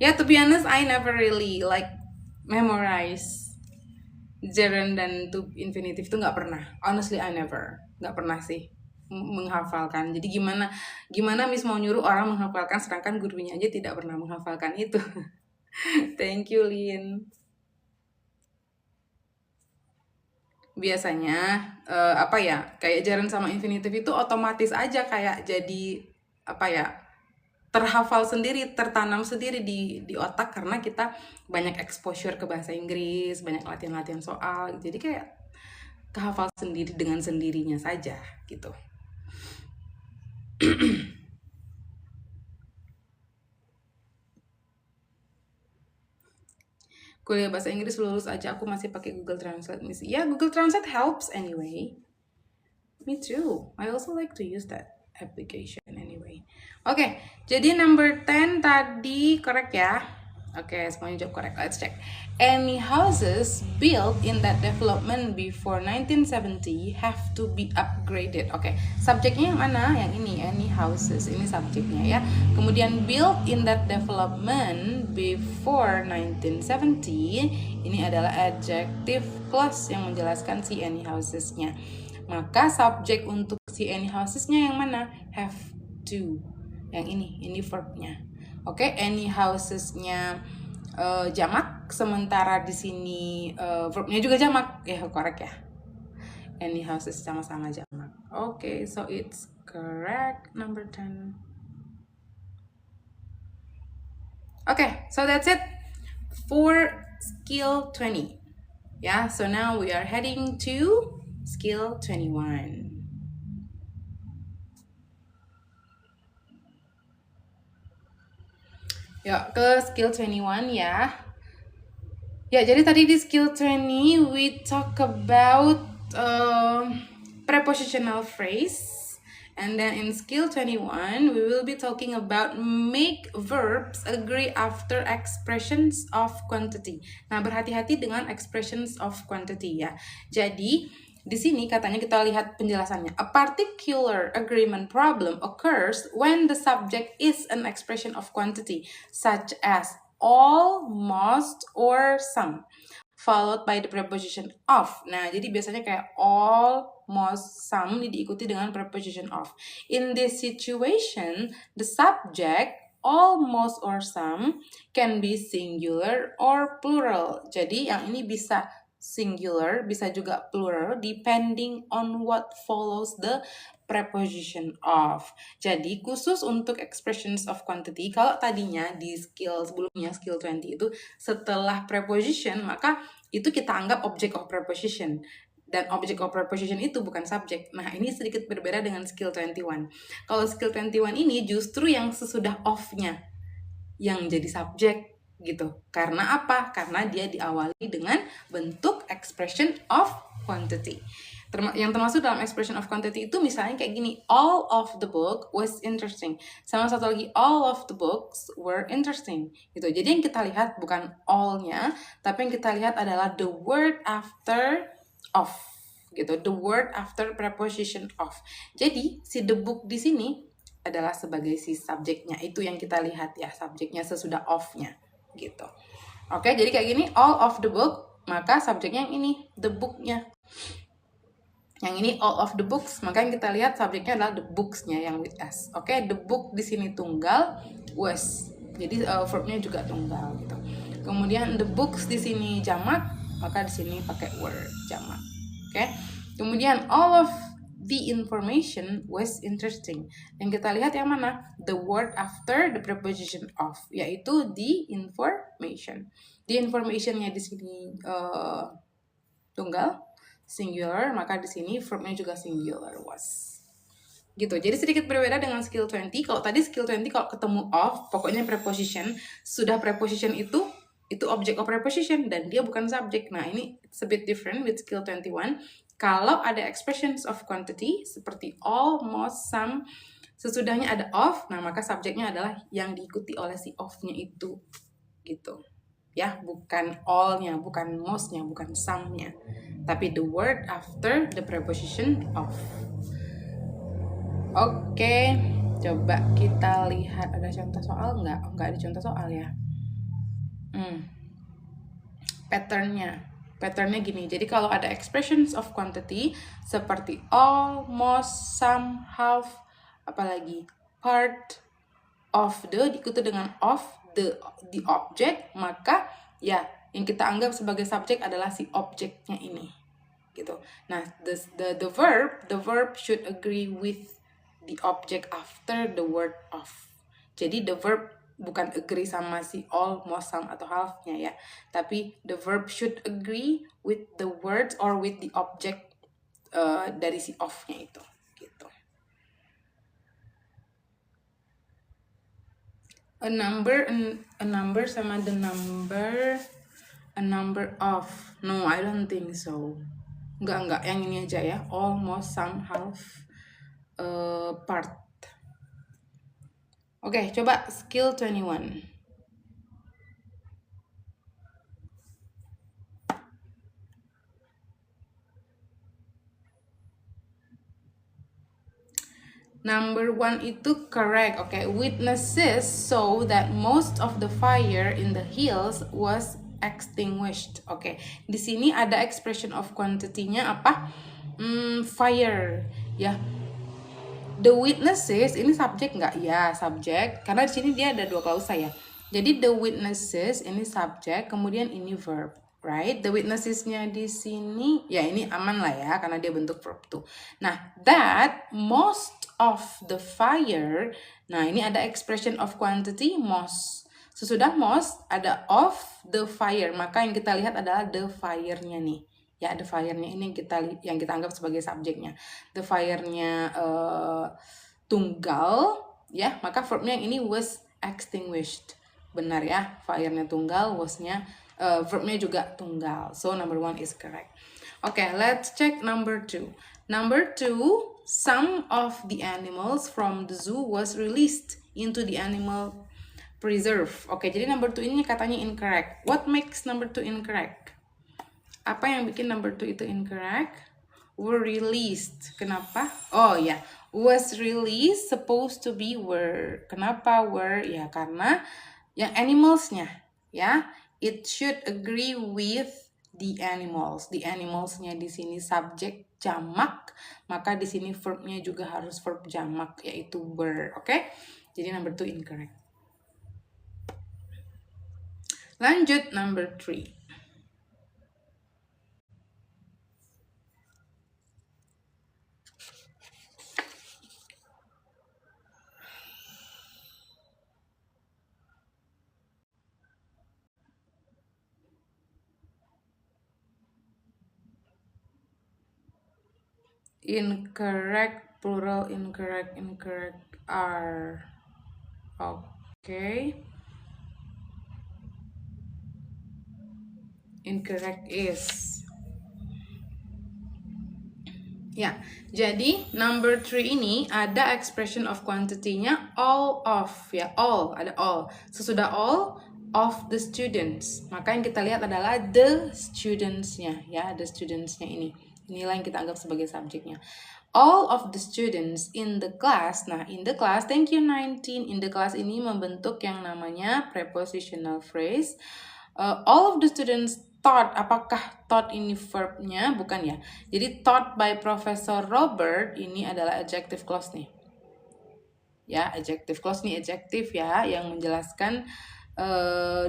Yeah, to be honest, I never really like memorize gerund dan to infinitive itu nggak pernah. Honestly, I never. Nggak pernah sih menghafalkan. Jadi gimana Miss mau nyuruh orang menghafalkan sedangkan gurunya aja tidak pernah menghafalkan itu. Thank you, Lin. Biasanya apa ya, kayak gerund sama infinitive itu otomatis aja kayak jadi apa ya, terhafal sendiri, tertanam sendiri di otak karena kita banyak exposure ke bahasa Inggris, banyak latihan-latihan soal, jadi kayak kehafal sendiri dengan sendirinya saja gitu. Kuliah bahasa Inggris lulus aja aku masih pakai Google Translate, Miss. Ya, Google Translate helps anyway. Me too. I also like to use that application anyway. Oke, jadi number 10 tadi correct ya? Oke, semuanya jawab correct. Let's check. Any houses built in that development before 1970 have to be upgraded. Oke, subjeknya yang mana? Yang ini, any houses. Ini subjeknya ya. Kemudian built in that development before 1970. Ini adalah adjective clause yang menjelaskan si any housesnya. Maka subjek untuk si any housesnya yang mana? Have to. Yang ini verbnya. Oke, any housesnya jamak, sementara di sini verbnya juga jamak. Ya, correct ya. Any houses sama-sama jamak. Oke, so it's correct number 10. Okay, so that's it for skill 20. Yeah, so now we are heading to skill 21. Ya, ke skill 21 ya. Ya, jadi tadi di skill 20 we talk about prepositional phrase. And then in skill 21 we will be talking about make verbs agree after expressions of quantity. Nah, berhati-hati dengan expressions of quantity ya. Jadi di sini katanya kita lihat penjelasannya. A particular agreement problem occurs when the subject is an expression of quantity, such as all, most, or some, followed by the preposition of. Nah, jadi biasanya kayak all, most, some ini diikuti dengan preposition of. In this situation, the subject all, most, or some can be singular or plural. Jadi yang ini bisa singular, bisa juga plural, depending on what follows the preposition of. Jadi khusus untuk expressions of quantity, kalau tadinya di skill sebelumnya, skill 20 itu setelah preposition, maka itu kita anggap object of preposition. Dan object of preposition itu bukan subject. Nah, ini sedikit berbeda dengan skill 21. Kalau skill 21 ini justru yang sesudah of-nya yang jadi subjek gitu. Karena apa? Karena dia diawali dengan bentuk expression of quantity. Yang termasuk dalam expression of quantity itu misalnya kayak gini, all of the book was interesting. Sama satu lagi, all of the books were interesting. Gitu. Jadi yang kita lihat bukan all-nya, tapi yang kita lihat adalah the word after of. Gitu. The word after preposition of. Jadi si the book di sini adalah sebagai si subjeknya, itu yang kita lihat ya, subjeknya sesudah of-nya gitu. Oke, jadi kayak gini, all of the book, maka subjeknya yang ini, the book-nya. Yang ini all of the books, maka yang kita lihat subjeknya adalah the books-nya yang with s. Oke, the book di sini tunggal, was. Jadi verb-nya juga tunggal gitu. Kemudian the books di sini jamak, maka di sini pakai were jamak. Oke. Kemudian all of the information was interesting. Yang kita lihat yang mana? The word after the preposition of, yaitu the information. The information-nya di sini tunggal, singular, maka di sini verb-nya juga singular, was. Gitu. Jadi sedikit berbeda dengan skill 20. Kalau tadi skill 20 kalau ketemu of, pokoknya preposition, sudah preposition itu object of preposition dan dia bukan subject. Nah, ini it's a bit different with skill 21. Kalau ada expressions of quantity seperti all, most, some, sesudahnya ada of, nah maka subjeknya adalah yang diikuti oleh si of-nya itu. Gitu. Ya, bukan all-nya, bukan most-nya, bukan some-nya. Tapi the word after the preposition of. Oke, coba kita lihat ada contoh soal nggak? Oh, nggak ada contoh soal ya. Patternnya gini. Jadi kalau ada expressions of quantity seperti all, most, some, half, apalagi part of the diikuti dengan of the object, maka ya yang kita anggap sebagai subjek adalah si objeknya ini. Gitu. Nah, the verb should agree with the object after the word of. Jadi the verb bukan agree sama si all, most, some, atau half-nya ya. Tapi the verb should agree with the words or with the object dari si of-nya itu. Gitu. A number sama the number, a number of. No, I don't think so. Enggak, yang ini aja ya. All, most, some, half, part. Oke, coba skill 21. Number 1 itu correct. Oke, witnesses saw that most of the fire in the hills was extinguished. Oke, di sini ada expression of quantity-nya apa? Fire. Ya. The witnesses ini subjek nggak? Ya, subjek. Karena di sini dia ada dua klausa ya. Jadi the witnesses ini subjek, kemudian ini verb, right? The witnesses-nya di sini ya ini aman lah ya karena dia bentuk verb tuh. Nah, that most of the fire. Nah, ini ada expression of quantity most. Sesudah most ada of the fire, maka yang kita lihat adalah the fire-nya nih. Ya, the fire-nya ini yang kita anggap sebagai subjeknya. The fire-nya tunggal, ya, maka verb-nya yang ini was extinguished. Benar ya, fire-nya tunggal, was-nya verb-nya juga tunggal. So number 1 is correct. Okay, let's check number 2. Number 2, some of the animals from the zoo was released into the animal preserve. Oke, jadi number 2 ini katanya incorrect. What makes number 2 incorrect? Apa yang bikin number 2 itu incorrect? Were released. Kenapa? Oh ya, was released supposed to be were. Kenapa were? Ya karena yang animals-nya ya, it should agree with the animals. The animals-nya di sini subjek jamak, maka di sini verb-nya juga harus verb jamak yaitu were. Oke? Jadi number 2 incorrect. Lanjut number 3. Incorrect, plural, incorrect are. Okay. Incorrect is. Ya, jadi number 3 ini ada expression of quantity-nya all of, ya, all, ada all. Sesudah all of the students, maka yang kita lihat adalah the students-nya, ya, the students-nya ini. Inilah yang kita anggap sebagai subjeknya. All of the students in the class. Nah, in the class, thank you 19. In the class ini membentuk yang namanya prepositional phrase. All of the students taught, apakah taught ini verbnya? Bukan ya. Jadi taught by Professor Robert ini adalah adjective clause nih. Ya, adjective clause nih adjective ya yang menjelaskan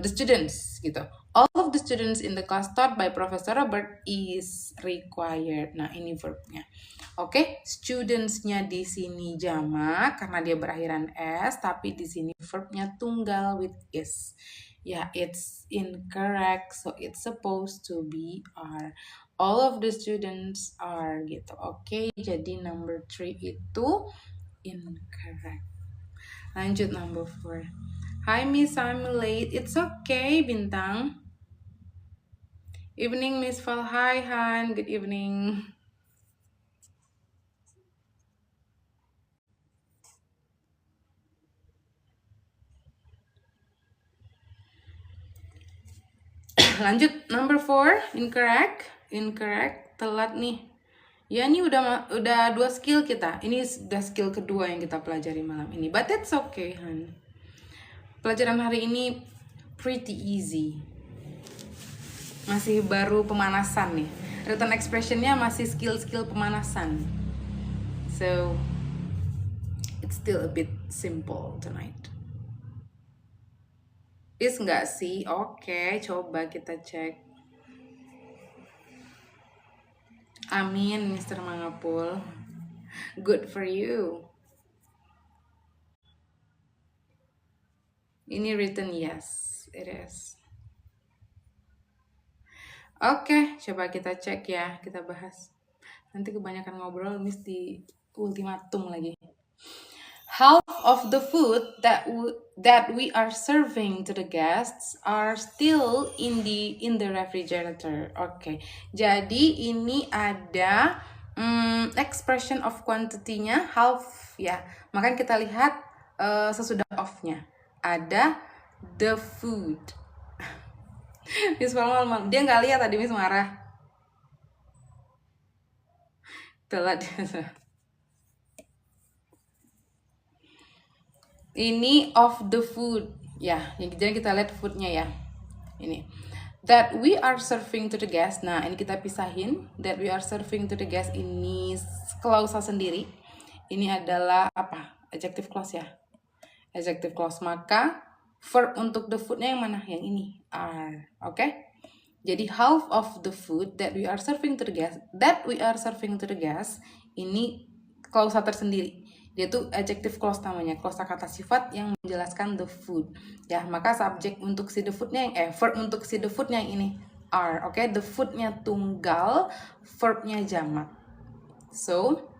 the students gitu. All of the students in the class taught by Professor Robert is required. Nah, ini verbnya. Oke, studentsnya di sini jamak karena dia berakhiran s, tapi di sini verbnya tunggal with is. Ya, it's incorrect, so it's supposed to be are. All of the students are gitu. Oke, jadi number 3 itu incorrect. Lanjut number 4. Hi Miss, I'm late. It's okay, Bintang. Evening Miss Val. Hi Han, good evening. Lanjut number 4, incorrect, telat nih. Ya, ini udah 2 skill kita. Ini sudah skill kedua yang kita pelajari malam ini. But it's okay, Han. Pelajaran hari ini pretty easy. Masih baru pemanasan nih. Written expression-nya masih skill-skill pemanasan. So, it's still a bit simple tonight. Is nggak sih? Oke, coba kita cek. Amin, Mr. Mangapul. Good for you. Ini written yes, it is. Oke, coba kita cek ya, kita bahas. Nanti kebanyakan ngobrol, Miss di ultimatum lagi. Half of the food that we are serving to the guests are still in the refrigerator. Oke, jadi ini ada expression of quantity-nya half ya. Maka kita lihat sesudah of-nya ada the food. Miss Palma, dia nggak lihat tadi Miss marah. Telat. Ini of the food ya, jadi kita lihat foodnya ya. Ini that we are serving to the guest. Nah, ini kita pisahin. That we are serving to the guest ini klausa sendiri. Ini adalah apa? Adjective clause ya. Adjective clause. Maka verb untuk the foodnya yang mana? Yang ini are. Oke? Jadi half of the food that we are serving to the guest, ini klausa tersendiri. Dia tuh adjective clause namanya, klausa kata sifat yang menjelaskan the food. Ya, maka subjek untuk si the foodnya yang verb untuk si the foodnya yang ini are. Oke, the foodnya tunggal, verbnya jamak. So,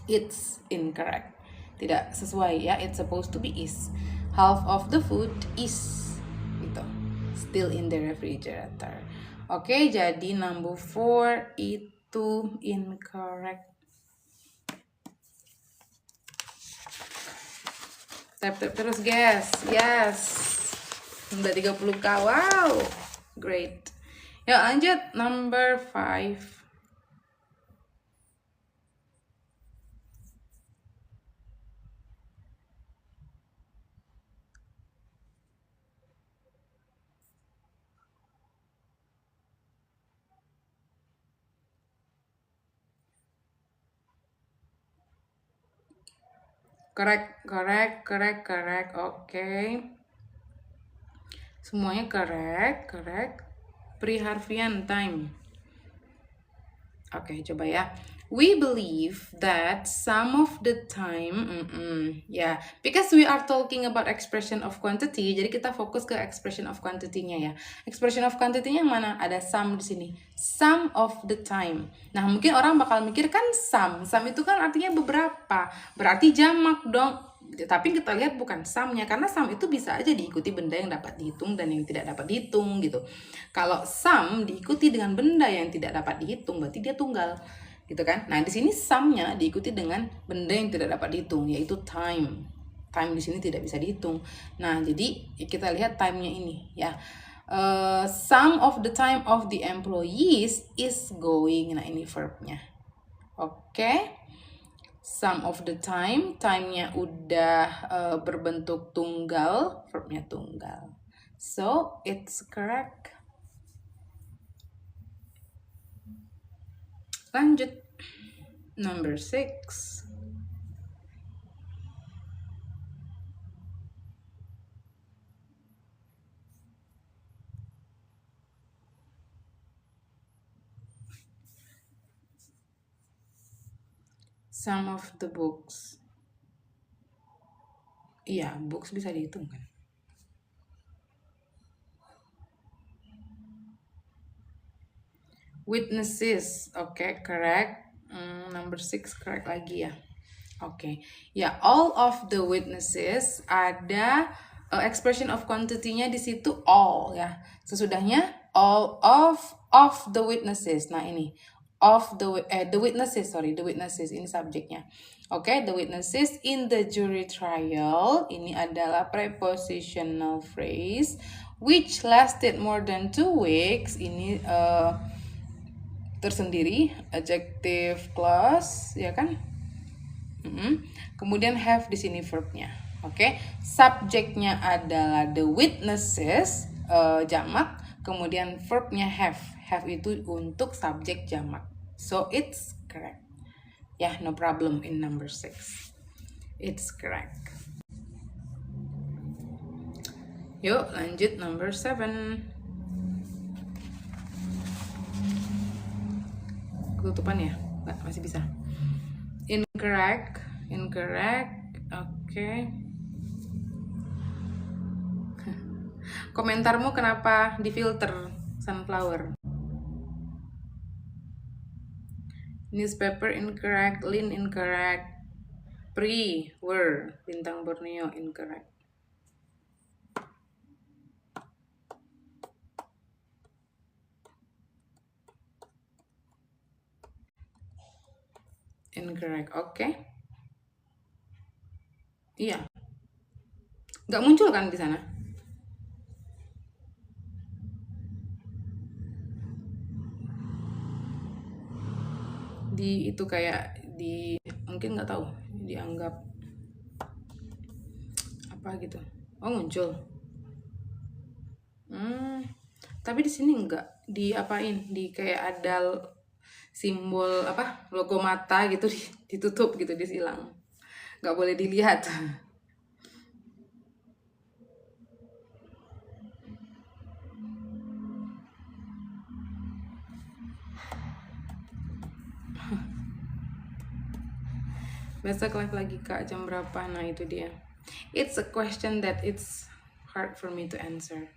it's incorrect. Tidak sesuai ya, it's supposed to be is. Half of the food is gitu. Still in the refrigerator. Oke, jadi number 4 itu incorrect. Tap terus guys. Yes. Udah 30k. Wow. Great. Yuk lanjut number 5. Correct. Oke. Semuanya correct. Pre-harfian time. Oke, coba ya. We believe that some of the time, yeah, because we are talking about expression of quantity, jadi kita fokus ke expression of quantity-nya ya. Expression of quantity-nya yang mana? Ada some di sini. Some of the time. Nah, mungkin orang bakal mikir kan some. Some itu kan artinya beberapa. Berarti jamak dong. Tapi kita lihat bukan some-nya, karena some itu bisa aja diikuti benda yang dapat dihitung dan yang tidak dapat dihitung gitu. Kalau some diikuti dengan benda yang tidak dapat dihitung, berarti dia tunggal. Gitu kan? Nah, di sini sum-nya diikuti dengan benda yang tidak dapat dihitung, yaitu time. Time di sini tidak bisa dihitung. Nah, jadi kita lihat time-nya ini ya. Some of the time of the employees is going. Nah, ini verb-nya. Oke. Some of the time, time-nya udah berbentuk tunggal, verb-nya tunggal. So, it's correct. Lanjut. Number 6. Some of the books. Iya, books bisa dihitung kan? Witnesses, oke, correct. Number 6 correct lagi ya. Oke, ya, all of the witnesses ada expression of quantity-nya di situ all ya. Sesudahnya all of the witnesses. Nah, ini of the witnesses, sorry, the witnesses ini subjeknya. Oke, the witnesses in the jury trial ini adalah prepositional phrase which lasted more than 2 weeks. Ini tersendiri, adjective clause, ya kan? Kemudian have di sini verbnya. Oke, subjeknya adalah the witnesses, jamak. Kemudian verbnya have. Have itu untuk subjek jamak. So it's correct. Yeah, no problem in number 6. It's correct. Yuk, lanjut number 7. Ketutupan ya? Nggak, masih bisa. Incorrect. Oke. Komentarmu kenapa difilter sunflower? Newspaper incorrect, Lin incorrect, Pri, were, bintang Borneo incorrect. Incorrect, oke. Iya. Nggak muncul kan di sana? Di itu kayak di mungkin nggak tahu dianggap apa gitu. Oh, muncul. Tapi di sini nggak diapain, di kayak ada simbol apa, logo mata gitu ditutup gitu, disilang, nggak boleh dilihat. Besok live lagi Kak, jam berapa? Nah, itu dia. It's a question that it's hard for me to answer.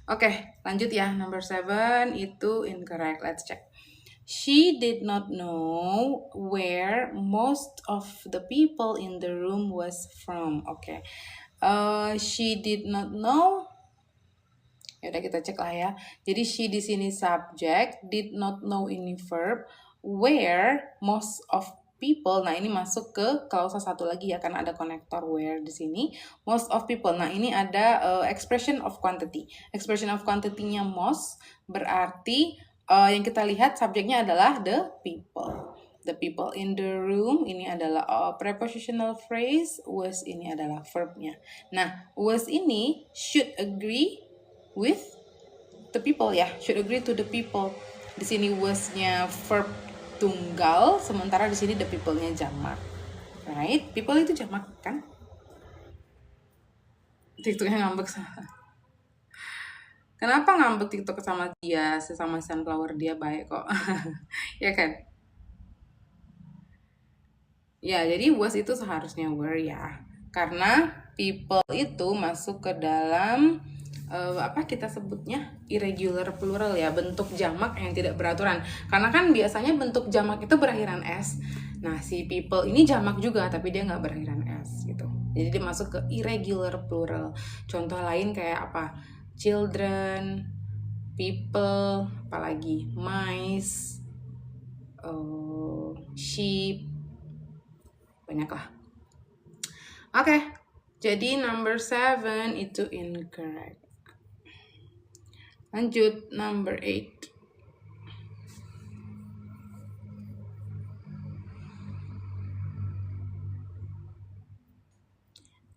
Oke, lanjut ya. Number 7 itu incorrect. Let's check. She did not know where most of the people in the room was from. Oke. She did not know. Ya udah, kita cek lah ya. Jadi she di sini subject, did not know ini verb, where most of people. Nah, ini masuk ke klausa satu lagi ya, karena ada konektor where di sini. Most of people. Nah, ini ada expression of quantity. Expression of quantity-nya most berarti yang kita lihat subjeknya adalah the people. The people in the room ini adalah prepositional phrase, was ini adalah verbnya. Nah, was ini should agree with the people ya, should agree to the people. Di sini was-nya verb tunggal, sementara di sini the people-nya jamak. Right? People itu jamak kan? TikToknya ngambek sama. Kenapa ngambek TikTok sama dia? Sesama sunflower dia baik kok. Ya kan? Ya, jadi was itu seharusnya were ya. Karena people itu masuk ke dalam apa kita sebutnya irregular plural ya, bentuk jamak yang tidak beraturan. Karena kan biasanya bentuk jamak itu berakhiran s. Nah, si people ini jamak juga tapi dia nggak berakhiran s gitu. Jadi dia masuk ke irregular plural. Contoh lain kayak apa? Children, people, apalagi mice, sheep, banyak lah. Oke, jadi number 7 itu incorrect. Lanjut, number 8.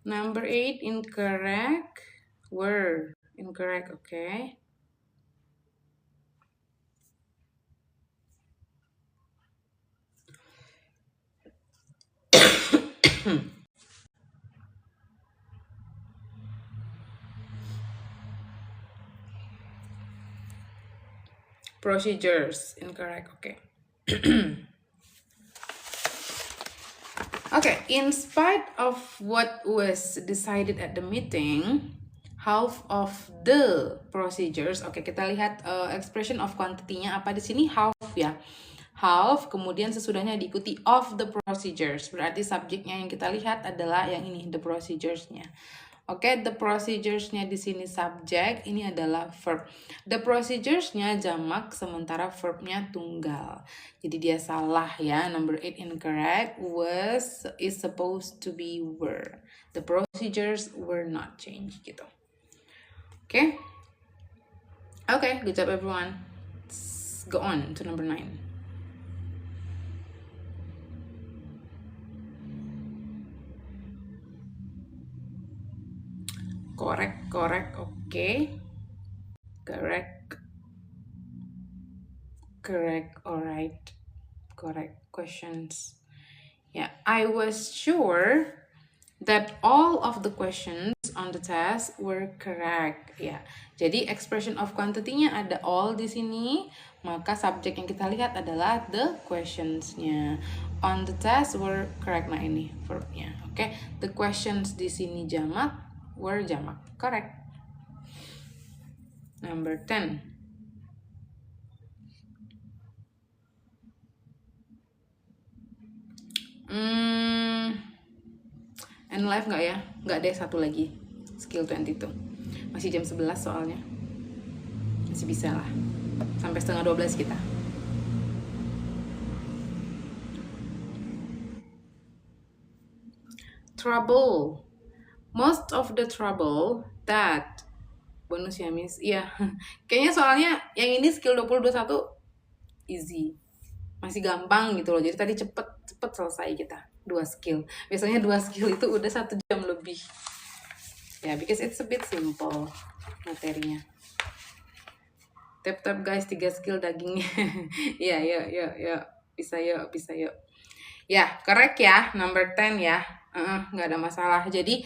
Number 8 incorrect. Were incorrect, okay? Procedures incorrect, okay. Okay, in spite of what was decided at the meeting, half of the procedures, oke, kita lihat expression of quantity-nya apa di sini, half ya. Half, kemudian sesudahnya diikuti of the procedures. Berarti subjeknya yang kita lihat adalah yang ini, the procedures-nya. Oke, the procedures-nya di sini subjek, ini adalah verb. The procedures-nya jamak, sementara verb-nya tunggal. Jadi dia salah ya, number 8 incorrect. Was is supposed to be were. The procedures were not changed gitu. Oke. Okay, good job everyone. Let's go on to number 9. Correct, okay. Correct, alright. Correct questions. Yeah, I was sure that all of the questions on the test were correct. Ya, jadi expression of quantity-nya ada all di sini, maka subjek yang kita lihat adalah the questions-nya. On the test were correct. Nah, ini verb-nya. Oke, the questions di sini jamak, were jamak. Correct. Number 10. And live nggak ya? Nggak deh, satu lagi. Skill 22. Masih jam 11 soalnya. Masih bisa lah. Sampai setengah 12 kita. Trouble. Most of the trouble that bonus ya miss. Iya. Kayaknya soalnya yang ini skill 20-21 easy. Masih gampang gitu loh. Jadi tadi cepet selesai kita. 2 skill. Biasanya 2 skill itu udah 1 jam lebih. Ya, because it's a bit simple materinya. Tap guys, 3 skill dagingnya. Iya, yuk. Bisa yuk. Ya, correct ya. Number 10 ya. Nggak ada masalah. Jadi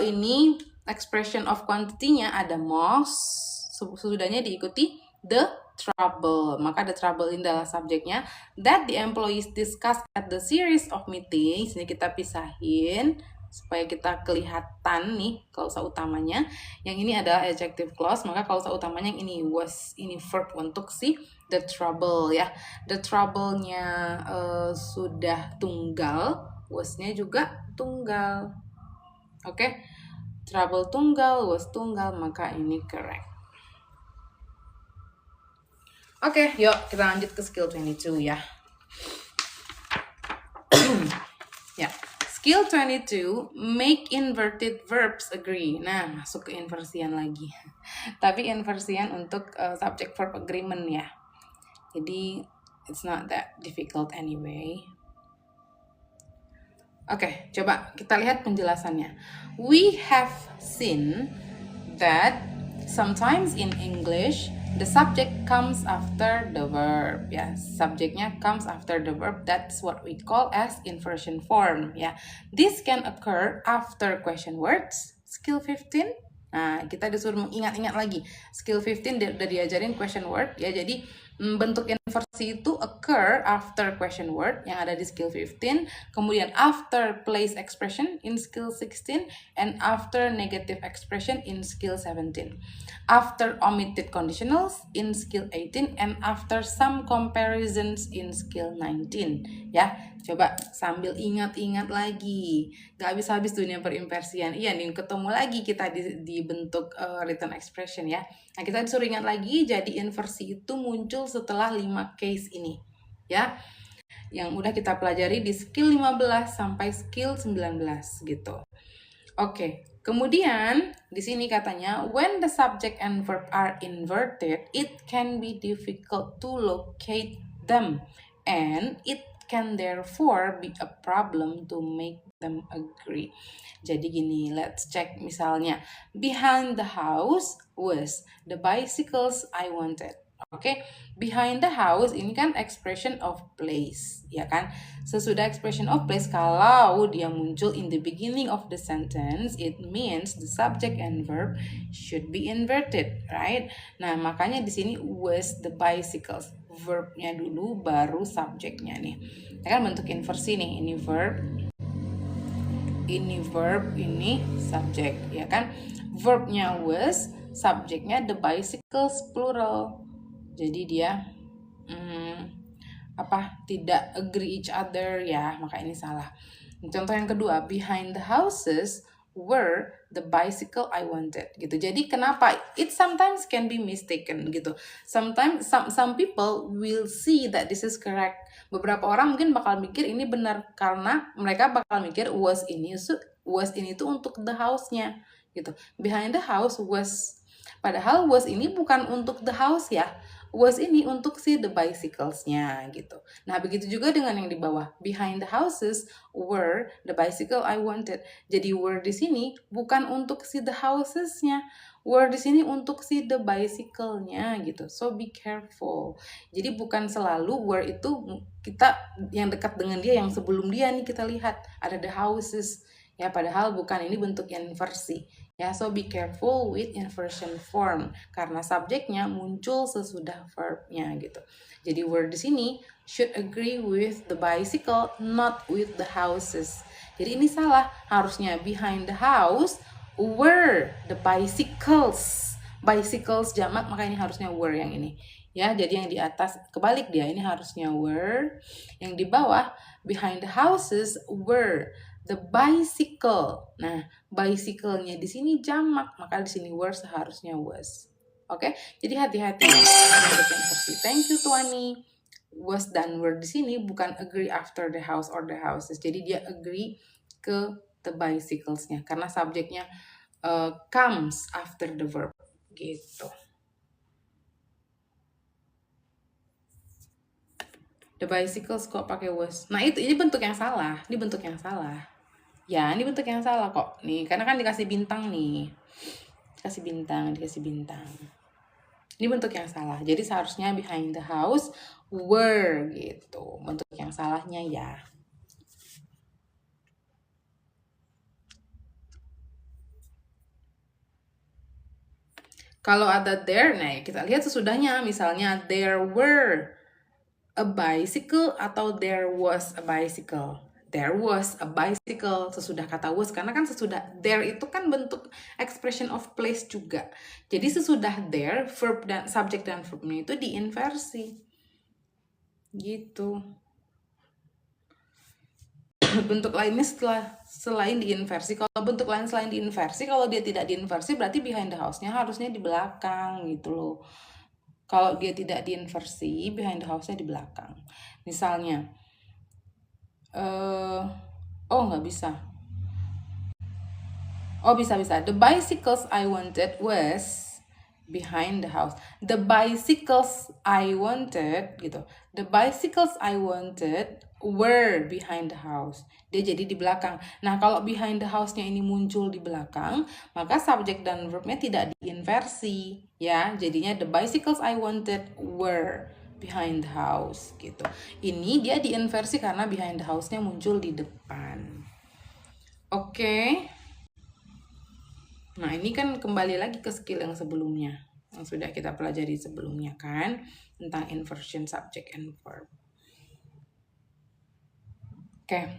ini expression of quantity-nya ada most, sesudahnya diikuti the trouble. Maka the trouble ini adalah subjeknya. That the employees discuss at the series of meetings. Ini kita pisahin supaya kita kelihatan nih klausa utamanya. Yang ini adalah adjective clause, maka klausa utamanya yang ini was, ini verb untuk si the trouble ya. The trouble-nya sudah tunggal, was-nya juga tunggal. Oke. Trouble tunggal, was tunggal, maka ini correct. Oke, yuk kita lanjut ke skill 22 ya. Ya. Skill 22, make inverted verbs agree. Nah, masuk ke inversian lagi. Tapi inversian untuk subject verb agreement ya. Jadi, it's not that difficult anyway. Oke, coba kita lihat penjelasannya. We have seen that sometimes in English, the subject comes after the verb. Ya, subjeknya comes after the verb. That's what we call as inversion form. Ya, this can occur after question words. Skill 15. Nah, kita disuruh mengingat-ingat lagi. Skill 15 udah diajarin question word. Ya, jadi Bentuk inversi itu occur after question word yang ada di skill 15, kemudian after place expression in skill 16, and after negative expression in skill 17. After omitted conditionals in skill 18, and after some comparisons in skill 19. Ya, coba sambil ingat-ingat lagi. Gak habis-habis dunia perinversian. Iya nih, ketemu lagi kita di bentuk written expression ya. Nah, kita disuruh ingat lagi, jadi inversi itu muncul setelah 5 case ini. Ya, yang udah kita pelajari di skill 15 sampai skill 19 gitu. Oke, kemudian di sini katanya, when the subject and verb are inverted, it can be difficult to locate them, and it can therefore be a problem to make them agree. Jadi gini, let's check misalnya, behind the house was the bicycles I wanted. Oke, behind the house ini kan expression of place, ya kan? Sesudah expression of place, kalau dia muncul in the beginning of the sentence, it means the subject and verb should be inverted, right? Nah, makanya di sini was the bicycles, verbnya dulu baru subjeknya nih. Ya kan, bentuk inversi nih, ini verb, ini subject, ya kan? Verbnya was, subjeknya the bicycles plural. Jadi dia tidak agree each other ya, maka ini salah. Contoh yang kedua, behind the houses were the bicycle I wanted gitu. Jadi kenapa it sometimes can be mistaken gitu. Sometimes some people will see that this is correct. Beberapa orang mungkin bakal mikir ini benar karena mereka bakal mikir was ini tuh untuk the house-nya gitu. Behind the house was, padahal was ini bukan untuk the house ya. Was ini untuk si the bicycles-nya gitu. Nah, begitu juga dengan yang di bawah. Behind the houses were the bicycle I wanted. Jadi were di sini bukan untuk si the houses-nya. Were di sini untuk si the bicycle-nya gitu. So be careful. Jadi bukan selalu were itu kita yang dekat dengan dia, yang sebelum dia nih kita lihat ada the houses. Ya, padahal bukan, ini bentuk inversi. Ya, so be careful with inversion form karena subjeknya muncul sesudah verbnya gitu. Jadi word di sini should agree with the bicycle, not with the houses. Jadi ini salah, harusnya behind the house were the bicycles. Bicycles jamak, maka ini harusnya were yang ini. Ya, jadi yang di atas kebalik dia, ini harusnya were. Yang di bawah behind the houses were the bicycle. Nah, bicycle-nya di sini jamak, maka di sini were seharusnya was. Oke, jadi hati-hati. Thank you Tuani. Was dan were di sini bukan agree after the house or the houses. Jadi dia agree ke the bicycles-nya karena subjeknya comes after the verb gitu. The bicycles kok pakai was. Nah, ini bentuk yang salah. Ini bentuk yang salah. Ya, ini bentuk yang salah kok. Nih, karena kan dikasih bintang nih. Dikasih bintang. Ini bentuk yang salah. Jadi seharusnya behind the house were gitu. Bentuk yang salahnya ya. Kalau ada there, nah kita lihat sesudahnya. Misalnya there were a bicycle atau there was a bicycle. There was a bicycle sesudah kata was, karena kan sesudah there itu kan bentuk expression of place juga. Jadi sesudah there, verb dan subject dan verbnya itu diinversi. Gitu. Bentuk lainnya selain diinversi. Kalau bentuk lain selain diinversi, kalau dia tidak diinversi berarti behind the house-nya harusnya di belakang gitu loh. Kalau dia tidak diinversi, behind the house-nya di belakang. Misalnya, nggak bisa. Oh, bisa. The bicycles I wanted was behind the house. The bicycles I wanted gitu. The bicycles I wanted were behind the house. Dia jadi di belakang. Nah, kalau behind the house-nya ini muncul di belakang, maka subjek dan verb-nya tidak diinversi, ya. Jadinya the bicycles I wanted were behind the house gitu. Ini dia diinversi karena behind the house-nya muncul di depan. Oke. Nah, ini kan kembali lagi ke skill yang sebelumnya, yang sudah kita pelajari sebelumnya kan. tentang inversion subject and verb. Oke,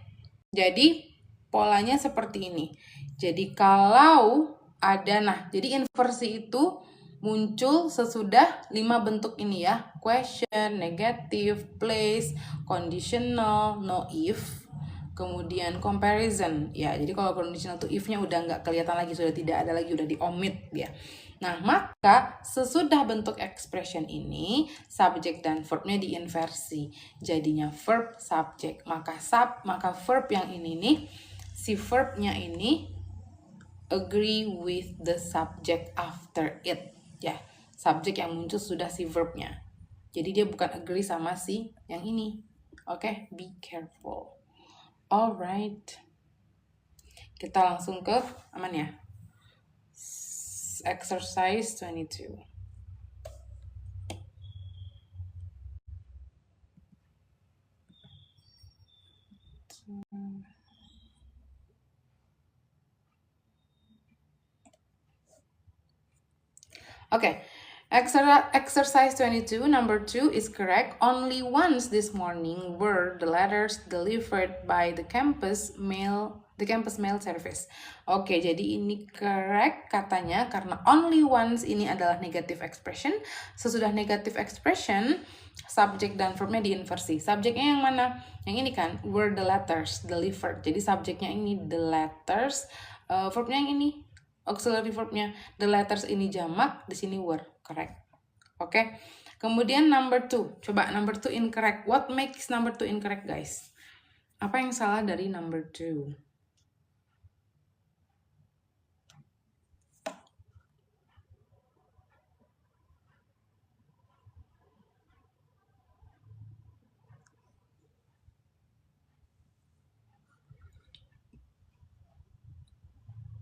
jadi polanya seperti ini. Jadi kalau ada, jadi inversi itu muncul sesudah 5 bentuk ini ya. Question, negative, place, conditional, no if, kemudian comparison. Ya, jadi kalau conditional to if-nya udah nggak kelihatan lagi, sudah tidak ada lagi, udah di-omit ya. Nah, maka sesudah bentuk expression ini, subjek dan verbnya diinversi. Jadinya verb, subjek. Maka verb yang ini nih, si verbnya ini agree with the subject after it. Ya, subjek yang muncul sudah si verbnya. Jadi dia bukan agree sama si yang ini. Oke, be careful. Alright. Kita langsung ke aman ya. Exercise 22. Okay, exercise 22, number 2 is correct. Only once this morning were the letters delivered by the campus mail service. Oke, jadi ini correct katanya karena only once ini adalah negative expression. Sesudah negative expression, subjek dan verbnya diinversi. Subjeknya yang mana? Yang ini kan, were the letters delivered. Jadi subjeknya ini the letters, verbnya yang ini. Auxiliary verbnya the letters ini jamak, di sini were, correct. Oke. Kemudian number 2. Coba number 2 incorrect. What makes number 2 incorrect, guys? Apa yang salah dari number 2?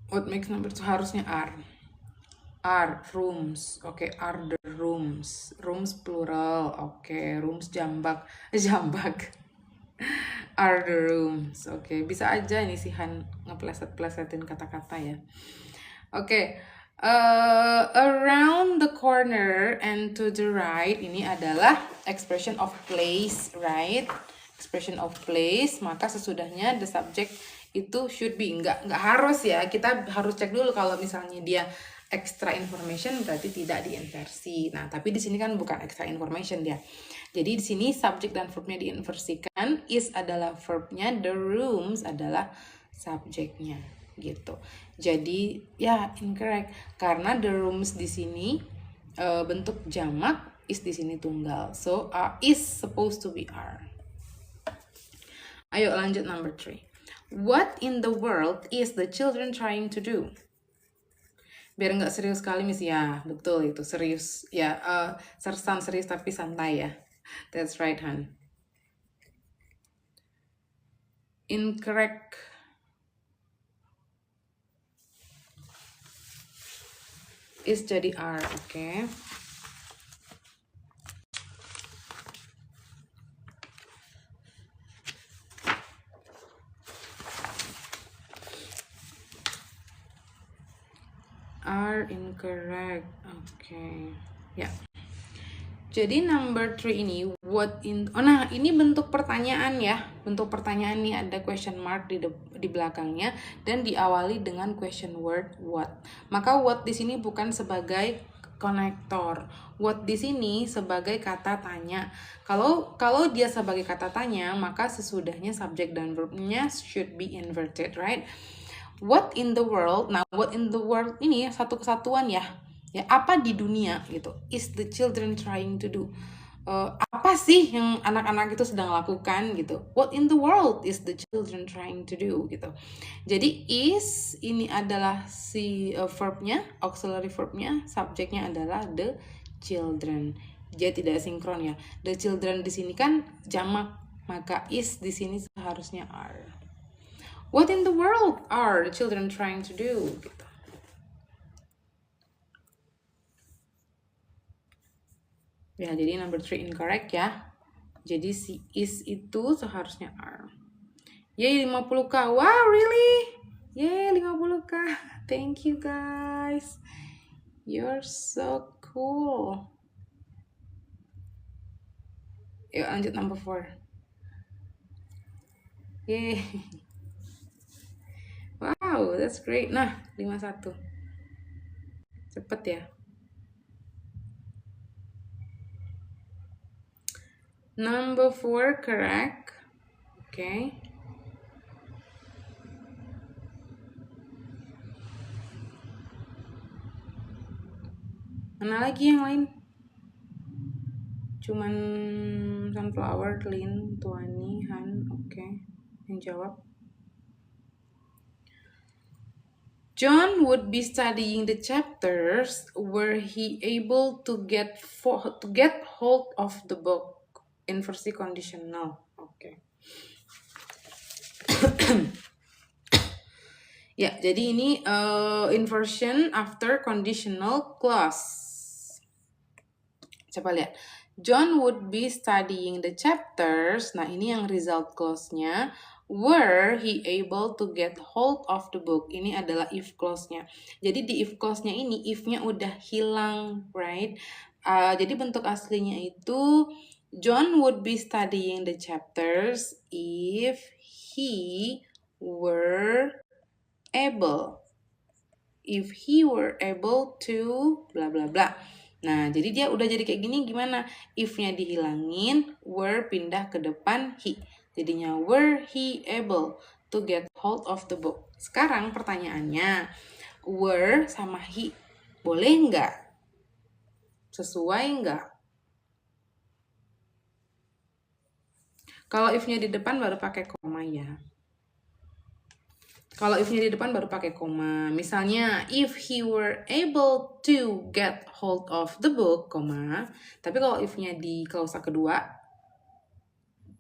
What makes number 2? Harusnya are. Are rooms. Oke, are the rooms. Rooms plural. Oke, rooms jambak. Jambak. Are the rooms. Oke, bisa aja ini si Han ngepleset-plesetin kata-kata ya. Oke. Around the corner and to the right, ini adalah expression of place, right? Expression of place, maka sesudahnya the subject itu should be, nggak harus ya, kita harus cek dulu kalau misalnya dia extra information berarti tidak diinversi. Nah, tapi di sini kan bukan extra information dia. Jadi di sini subjek dan verbnya diinversikan, is adalah verbnya, the rooms adalah subjeknya gitu. Jadi ya incorrect karena the rooms di sini bentuk jamak, is di sini tunggal. So is supposed to be are. Ayo lanjut number 3. What in the world is the children trying to do? Biar nggak serius sekali Miss ya, betul itu serius ya, sersan serius tapi santai ya. That's right, Han. Incorrect. Is jadi are, oke. Are incorrect. Oke. Ya. Jadi number 3 ini what in, nah ini bentuk pertanyaan ya. Bentuk pertanyaan ini ada question mark di belakangnya dan diawali dengan question word what. Maka what di sini bukan sebagai konektor. What di sini sebagai kata tanya. Kalau dia sebagai kata tanya, maka sesudahnya subjek dan verbnya should be inverted, right? What in the world? Nah, what in the world ini satu kesatuan ya. Ya, apa di dunia gitu, is the children trying to do, apa sih yang anak-anak itu sedang lakukan gitu, what in the world is the children trying to do gitu. Jadi is ini adalah si verbnya, auxiliary verbnya, subjeknya adalah the children. Dia tidak sinkron ya, the children di sini kan jamak, maka is di sini seharusnya are. What in the world are the children trying to do gitu. Ya, jadi number 3 incorrect ya. Jadi si is itu seharusnya are. Yay, 50k. Wow, really? Yay, 50k. Thank you guys. You're so cool. Yuk lanjut number 4. Yeay. Wow, that's great. Nah, 51. Cepet ya. Number 4 correct. Okay. Mana lagi yang lain? Cuman Sunflower, Lin, Tuani, Han. Okay. Yang jawab. John would be studying the chapters where he able to get hold of the book. Inversi conditional. Oke. Ya, jadi ini inversion after conditional clause. Coba lihat. John would be studying the chapters. Nah, ini yang result clause-nya. Were he able to get hold of the book? Ini adalah if clause-nya. Jadi di if clause-nya ini, if-nya udah hilang, right? Jadi bentuk aslinya itu, John would be studying the chapters if he were able. If he were able to bla bla bla. Nah, jadi dia udah jadi kayak gini gimana? If-nya dihilangin, were pindah ke depan he. Jadinya were he able to get hold of the book. Sekarang pertanyaannya, were sama he boleh nggak? Sesuai nggak? Kalau if-nya di depan baru pakai koma ya. Kalau if-nya di depan baru pakai koma. Misalnya, if he were able to get hold of the book, koma. Tapi kalau if-nya di klausa kedua,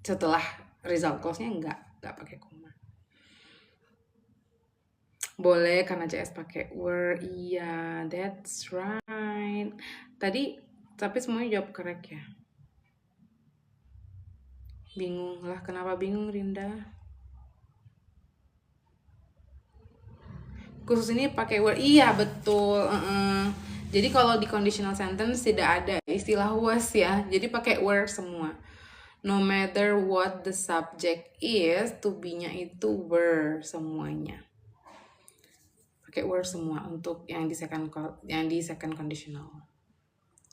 setelah result clause-nya nggak pakai koma. Boleh karena CS pakai were. Iya, that's right. Tapi semuanya jawab correct ya. Bingung lah, kenapa bingung Rinda? Khusus ini pakai were. Iya, betul. Jadi kalau di conditional sentence tidak ada istilah was ya. Jadi pakai were semua. No matter what the subject is, to be-nya itu were semuanya. Pakai were semua untuk yang di second conditional.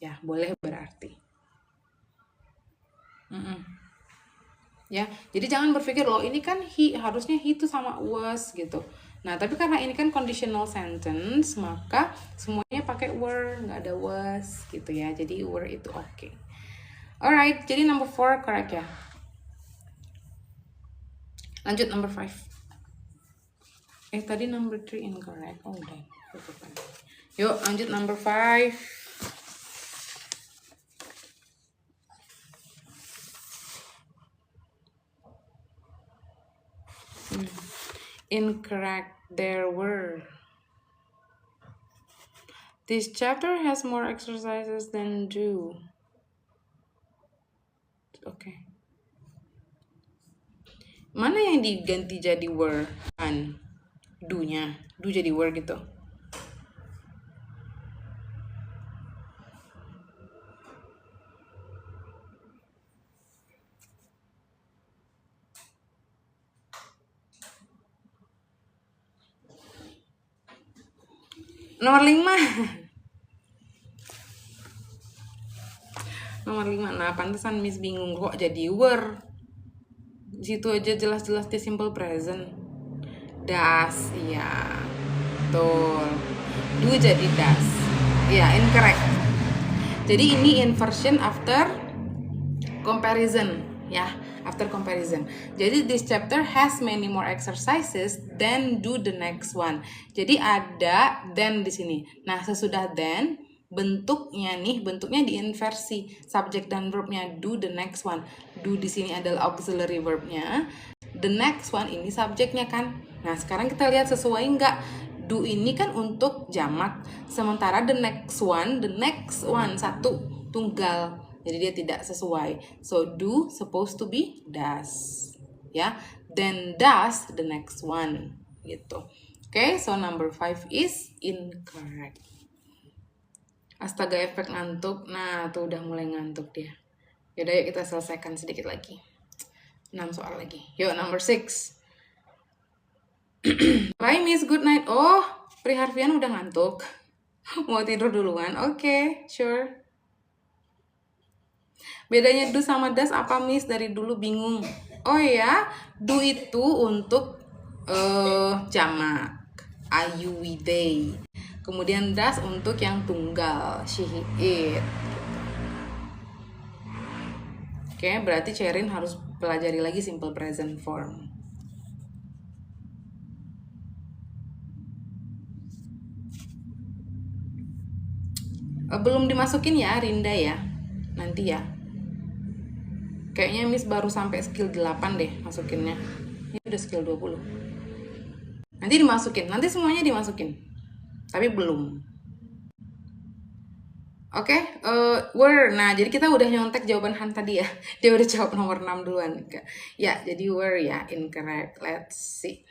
Ya, boleh berarti. Ya, jadi jangan berpikir loh ini kan harusnya he itu sama was gitu. Nah, tapi karena ini kan conditional sentence, maka semuanya pakai were, nggak ada was gitu ya. Jadi were itu oke. Alright, jadi number 4 correct ya. Lanjut number 5. Tadi number 3 incorrect. Oh, udah. Yuk, lanjut number 5. Incorrect, there were. This chapter has more exercises than do. Okay. Mana yang diganti jadi were? Do-nya. Do jadi were gitu. Nomor 5. Nomor 5. Nah, pantesan Miss bingung kok jadi were. Situ aja jelas-jelas di simple present. Das, iya. Betul. Do jadi das. Iya, incorrect. Jadi ini inversion after comparison, ya. After comparison. Jadi this chapter has many more exercises than do the next one. Jadi ada then di sini. Nah, sesudah then bentuknya diinversi. Subject dan verbnya do the next one. Do di sini adalah auxiliary verbnya. The next one ini subjeknya kan. Nah, sekarang kita lihat sesuai nggak. Do ini kan untuk jamak. Sementara the next one satu tunggal. Jadi dia tidak sesuai. So do supposed to be does. Ya. Then does the next one. Gitu. Okay, so number 5 is incorrect. Astaga, efek ngantuk. Nah, tuh udah mulai ngantuk dia. Yaudah, yuk kita selesaikan sedikit lagi. 6 soal lagi. Yuk, number 6. Bye, Miss. Good night. Oh, Pri Harfian udah ngantuk. Mau tidur duluan? Oke, sure. Bedanya do sama das apa, Miss? Dari dulu bingung. Oh ya, do itu untuk jamak. I, you, we, they. Kemudian das untuk yang tunggal. She, he, it. Oke, berarti Cerin harus pelajari lagi simple present form. Belum dimasukin ya, Rinda ya. Nanti ya. Kayaknya Miss baru sampai skill 8 deh masukinnya. Ini udah skill 20. Nanti dimasukin, nanti semuanya dimasukin. Tapi belum. Oke, were. Nah, jadi kita udah nyontek jawaban Han tadi ya. Dia udah jawab nomor 6 duluan. Ya, jadi were ya, incorrect. Let's see.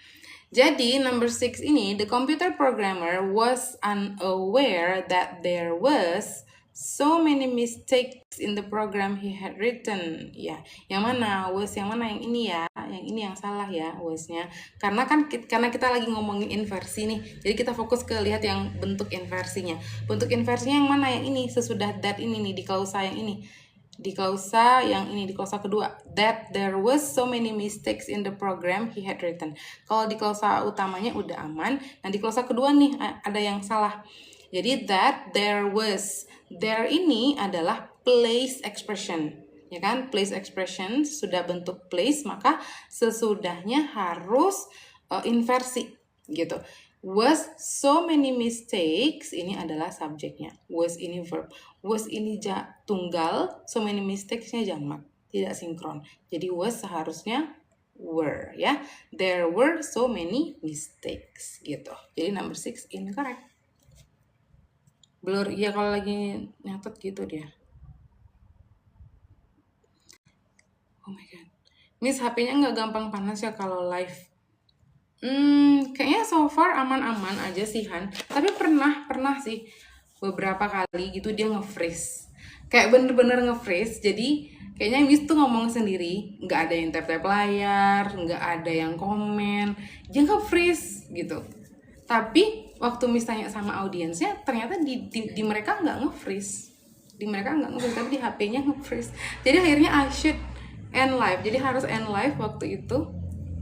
Jadi, number 6 ini, the computer programmer was unaware that there was so many mistakes in the program he had written. Ya, yang mana? Was yang mana? Yang ini ya. Yang ini yang salah ya, wasnya. Karena kita lagi ngomongin inversi nih. Jadi kita fokus ke lihat yang bentuk inversinya. Bentuk inversinya yang mana? Yang ini, sesudah that ini nih, di klausa yang ini. Di klausa yang ini, di klausa kedua, that there was so many mistakes in the program he had written. Kalau di klausa utamanya udah aman. Nah, di klausa kedua nih ada yang salah. Jadi that there was, there ini adalah place expression, ya kan? Place expression sudah bentuk place, maka sesudahnya harus inversi gitu. Was so many mistakes, ini adalah subjeknya. Was ini verb. Was ini tunggal, so many mistakes-nya jamak, tidak sinkron. Jadi was seharusnya were ya. There were so many mistakes gitu. Jadi number 6 incorrect. Blur, iya kalau lagi nyatet gitu dia. Oh my god. Miss, HP-nya nggak gampang panas ya kalau live? Kayaknya so far aman-aman aja sih Han. Tapi pernah sih beberapa kali gitu dia nge-freeze. Kayak bener-bener nge-freeze. Jadi kayaknya Miss tuh ngomong sendiri, nggak ada yang tap-tap layar, nggak ada yang komen, dia nge-freeze gitu. Tapi waktu Miss tanya sama audiensnya, ternyata di mereka nggak nge-freeze. Di mereka nggak nge-freeze, tapi di HP-nya nge-freeze. Jadi akhirnya I should end live. Jadi harus end live waktu itu,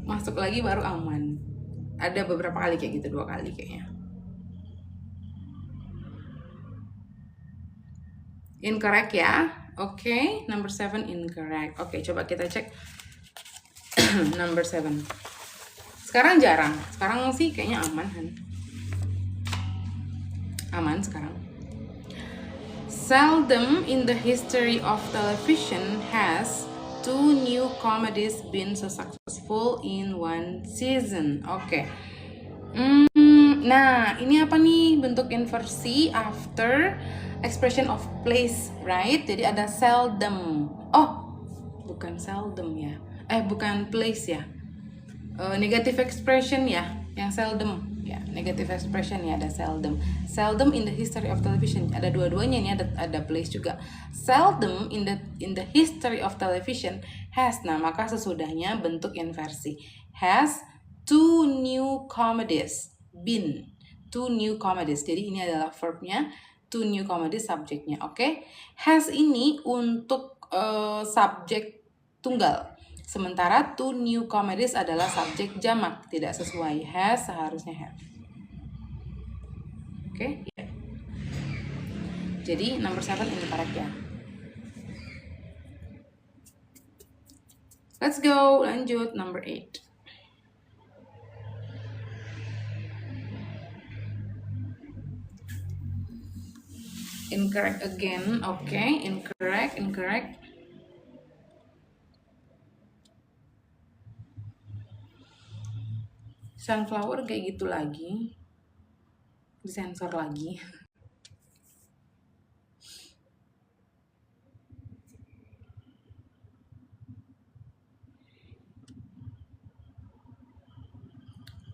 masuk lagi baru aman. Ada beberapa kali kayak gitu, 2 kali kayaknya. Incorrect ya. Oke, number 7 incorrect. Oke, coba kita cek number 7. Sekarang jarang. Sekarang sih kayaknya aman Han. Aman sekarang. Seldom in the history of television has 2 new comedies been so successful in one season. Oke. Nah, ini apa nih? Bentuk inversi after expression of place, right? Jadi ada seldom. Oh, bukan seldom ya. Bukan place ya. Negative expression ya, yang seldom. Ya, negative expression ya, ada seldom. Seldom in the history of television. Ada dua-duanya nih, ada place juga. Seldom in the history of television has. Nah, maka sesudahnya bentuk inversi. Has 2 new comedies been. 2 new comedies. Jadi ini adalah verbnya, 2 new comedies subjeknya, oke? Has ini untuk subjek tunggal. Sementara 2 new comedies adalah subjek jamak, tidak sesuai. Has seharusnya have. Oke? Jadi number 7 incorrect ya. Let's go, lanjut number 8. Incorrect again. Oke, incorrect. Sunflower kayak gitu lagi, disensor lagi.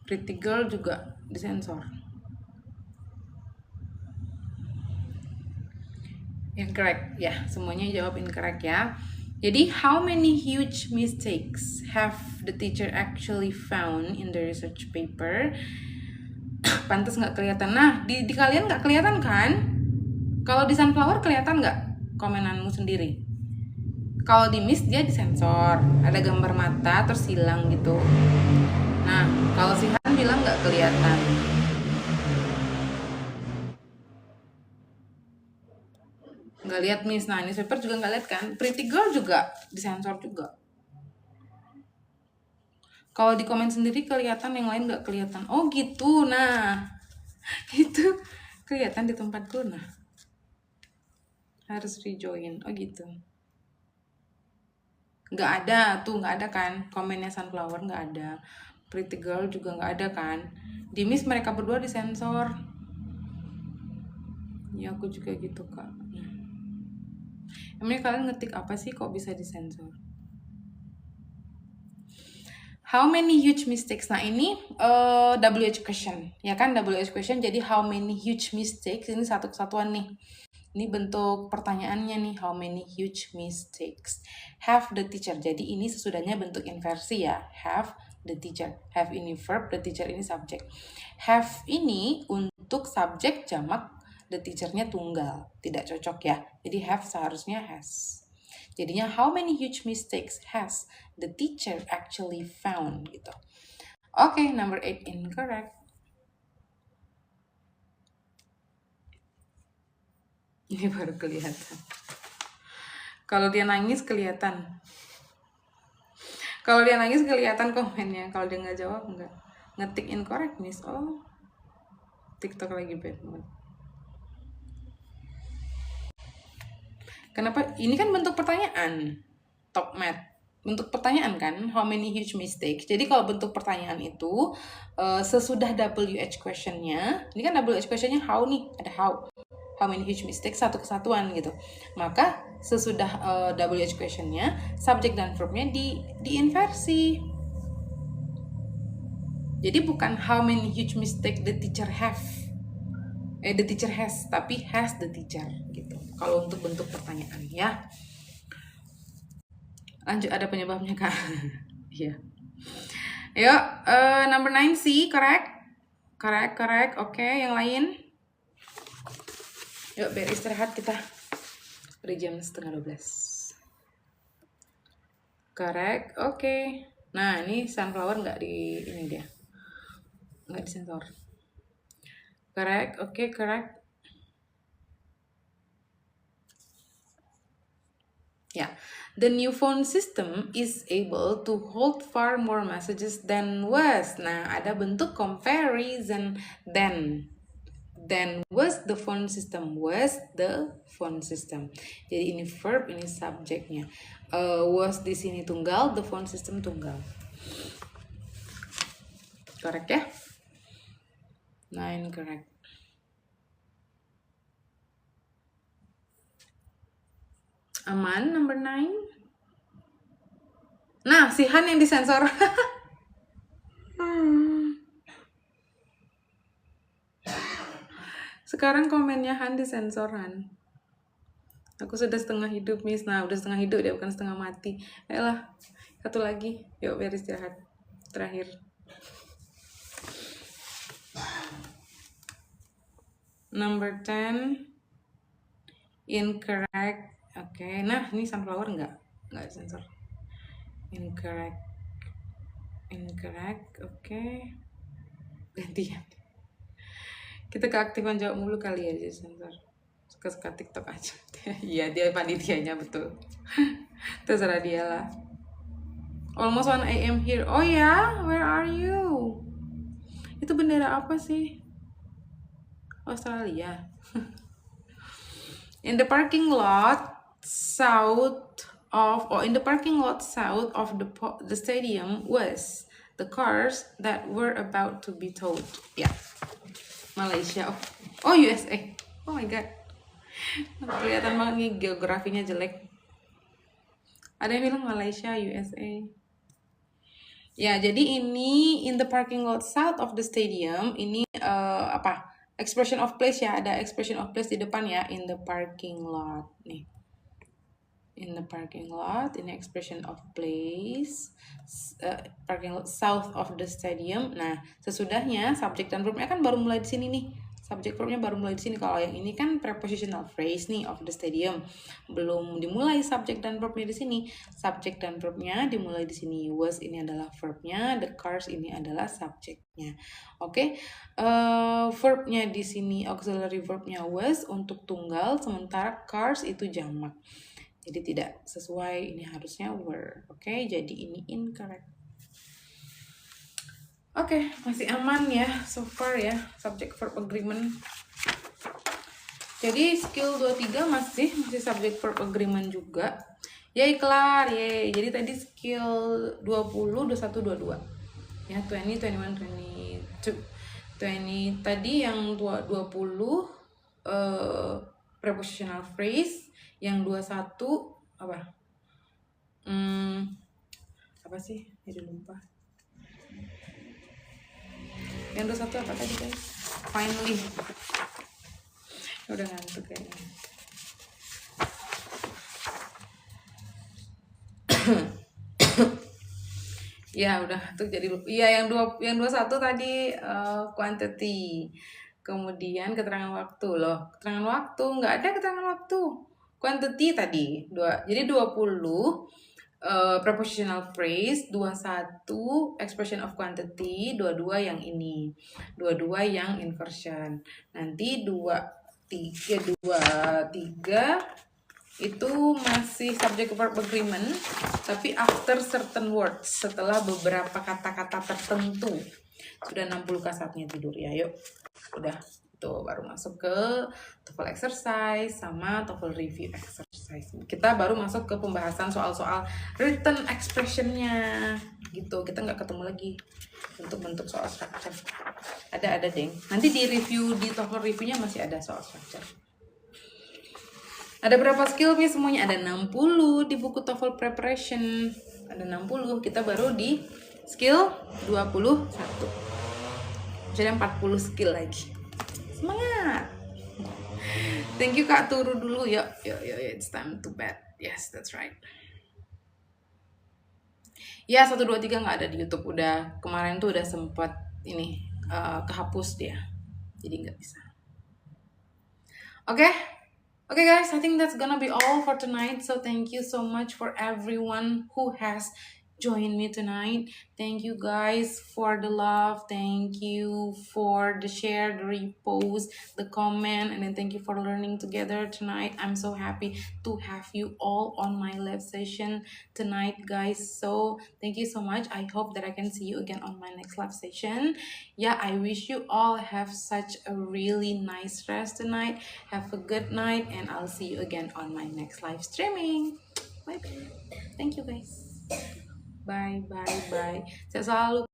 Pretty Girl juga disensor. Incorrect ya, semuanya jawab incorrect ya. Jadi, how many huge mistakes have the teacher actually found in the research paper? Pantas nggak kelihatan. Nah, di kalian nggak kelihatan kan? Kalau di Sunflower kelihatan nggak komenanmu sendiri? Kalau di Miss dia disensor, ada gambar mata terus hilang gitu. Nah, kalau si Han bilang nggak kelihatan. Nggak lihat Miss. Nah, newspaper juga nggak lihat kan? Pretty Girl juga disensor juga. Kalau di komen sendiri kelihatan, yang lain nggak kelihatan. Oh gitu. Nah, itu kelihatan di tempatku. Nah, harus rejoin. Oh gitu. Nggak ada tuh, nggak ada kan? Komennya Sunflower nggak ada. Pretty Girl juga nggak ada kan? Di Miss mereka berdua disensor. Ya aku juga gitu kak. Emangnya kalian ngetik apa sih kok bisa disensor? How many huge mistakes? Nah ini WH question, ya kan, WH question. Jadi how many huge mistakes ini satu kesatuan nih. Ini bentuk pertanyaannya nih, how many huge mistakes have the teacher. Jadi ini sesudahnya bentuk inversi ya, have the teacher. Have ini verb, the teacher ini subjek. Have ini untuk subjek jamak, the teacher-nya tunggal, tidak cocok ya. Jadi have seharusnya has. Jadinya how many huge mistakes has the teacher actually found gitu. Oke, number 8 incorrect. Ini baru kelihatan. Kalau dia nangis kelihatan. Kalau dia nangis kelihatan komennya. Kalau dia nggak jawab nggak. Ngetik incorrect Miss. Oh, TikTok lagi bad mood. Kenapa? Ini kan bentuk pertanyaan. Top math. Bentuk pertanyaan kan, how many huge mistakes. Jadi kalau bentuk pertanyaan itu sesudah WH questionnya, ini kan WH questionnya how nih, ada how many huge mistakes, satu kesatuan gitu. Maka sesudah WH questionnya, subjek dan verbnya diinversi. Jadi bukan how many huge mistakes the teacher the teacher has, tapi has the teacher gitu. Kalau untuk bentuk pertanyaan ya. Lanjut, ada penyebabnya kak. Iya. Yuk, number 9 C, correct. Oke, yang lain. Yuk, biar istirahat kita. Udah jam 11:30. Correct, oke. Nah, ini Sunflower nggak di ini dia. Nggak disensor. Correct, oke, correct. Ya, the new phone system is able to hold far more messages than was. Nah, ada bentuk comparison than was the phone system. Was the phone system. Jadi ini verb, ini subjeknya. Was di sini tunggal, the phone system tunggal. Correct ya? 9 correct. Aman, number 9. Nah, si Han yang disensor. Sekarang komennya Han disensor, Han. Aku sudah setengah hidup, Miss. Nah, udah setengah hidup, dia bukan setengah mati. Ayolah, satu lagi. Yuk, biar istirahat. Terakhir. Number 10. Incorrect. Oke, nah ini Sunflower nggak disensor. Incorrect. Oke. Gantian. Kita keaktifan jawab mulu kali ya, jadi sensor. Suka-suka TikTok aja. Iya, dia panitianya betul. Terserah dia lah. Almost 1 AM here. Oh ya, where are you? Itu bendera apa sih? Australia. In the parking lot south of the stadium was the cars that were about to be towed. Ya, Malaysia. Oh, USA. Oh my god. Kelihatan banget nih geografinya jelek. Ada yang bilang Malaysia, USA. Ya, jadi ini in the parking lot south of the stadium. Ini expression of place ya, ada expression of place di depan ya, in the parking lot nih. in the parking lot, in the expression of place, parking lot south of the stadium. Nah, sesudahnya subjek dan verbnya kan baru mulai di sini nih. Subjek verbnya baru mulai di sini. Kalau yang ini kan prepositional phrase nih, of the stadium. Belum dimulai subjek dan verbnya di sini. Subjek dan verbnya dimulai di sini. Was ini adalah verbnya, the cars ini adalah subjeknya. Oke, verbnya di sini auxiliary verbnya was untuk tunggal, sementara cars itu jamak. Jadi tidak sesuai, ini harusnya were. Oke, jadi ini incorrect. Oke, masih aman ya so far ya, subject verb agreement. Jadi skill 23 masih subject verb agreement juga. Yay, kelar. Yay. Jadi tadi skill 20, 21, 22. Ya, 20, 21, 22. 20 tadi yang 20 prepositional phrase, yang 21 apa? Apa sih? Jadi lupa. Yang 21 apa tadi guys? Finally. Udah ngantuk kayaknya. Ya udah tuh jadi lupa. Iya, yang 21 tadi quantity. Kemudian keterangan waktu loh. Keterangan waktu nggak ada keterangan waktu. Quantity tadi. Jadi 20 prepositional phrase, 21 expression of quantity, 22 yang ini. 22 yang inversion. Nanti 23 itu masih subject verb agreement, tapi after certain words, setelah beberapa kata-kata tertentu. Sudah 60 saatnya tidur ya, yuk. Udah, tuh baru masuk ke TOEFL exercise sama TOEFL review exercise. Kita baru masuk ke pembahasan soal-soal written expressionnya gitu. Kita nggak ketemu lagi bentuk-bentuk soal structure. Ada deng. Nanti di review, di TOEFL reviewnya masih ada soal structure. Ada berapa skill nih semuanya? Ada 60 di buku TOEFL preparation. Ada 60. Kita baru di skill 21. Jadi 40 skill lagi. Semangat. Thank you Kak, turu dulu. Yuk, it's time to bed. Yes, that's right. Ya, 1 2 3 nggak ada di YouTube. Udah kemarin tuh udah sempat ini kehapus dia. Jadi nggak bisa. Okay guys, I think that's gonna be all for tonight. So thank you so much for everyone who has joined me tonight. Thank you guys for the love. Thank you for the share, the repost, the comment, and then thank you for learning together tonight. I'm so happy to have you all on my live session tonight, guys. So thank you so much. I hope that I can see you again on my next live session. Yeah, I wish you all have such a really nice rest tonight. Have a good night, and I'll see you again on my next live streaming. Bye bye. Thank you guys. Bye. Sehat selalu.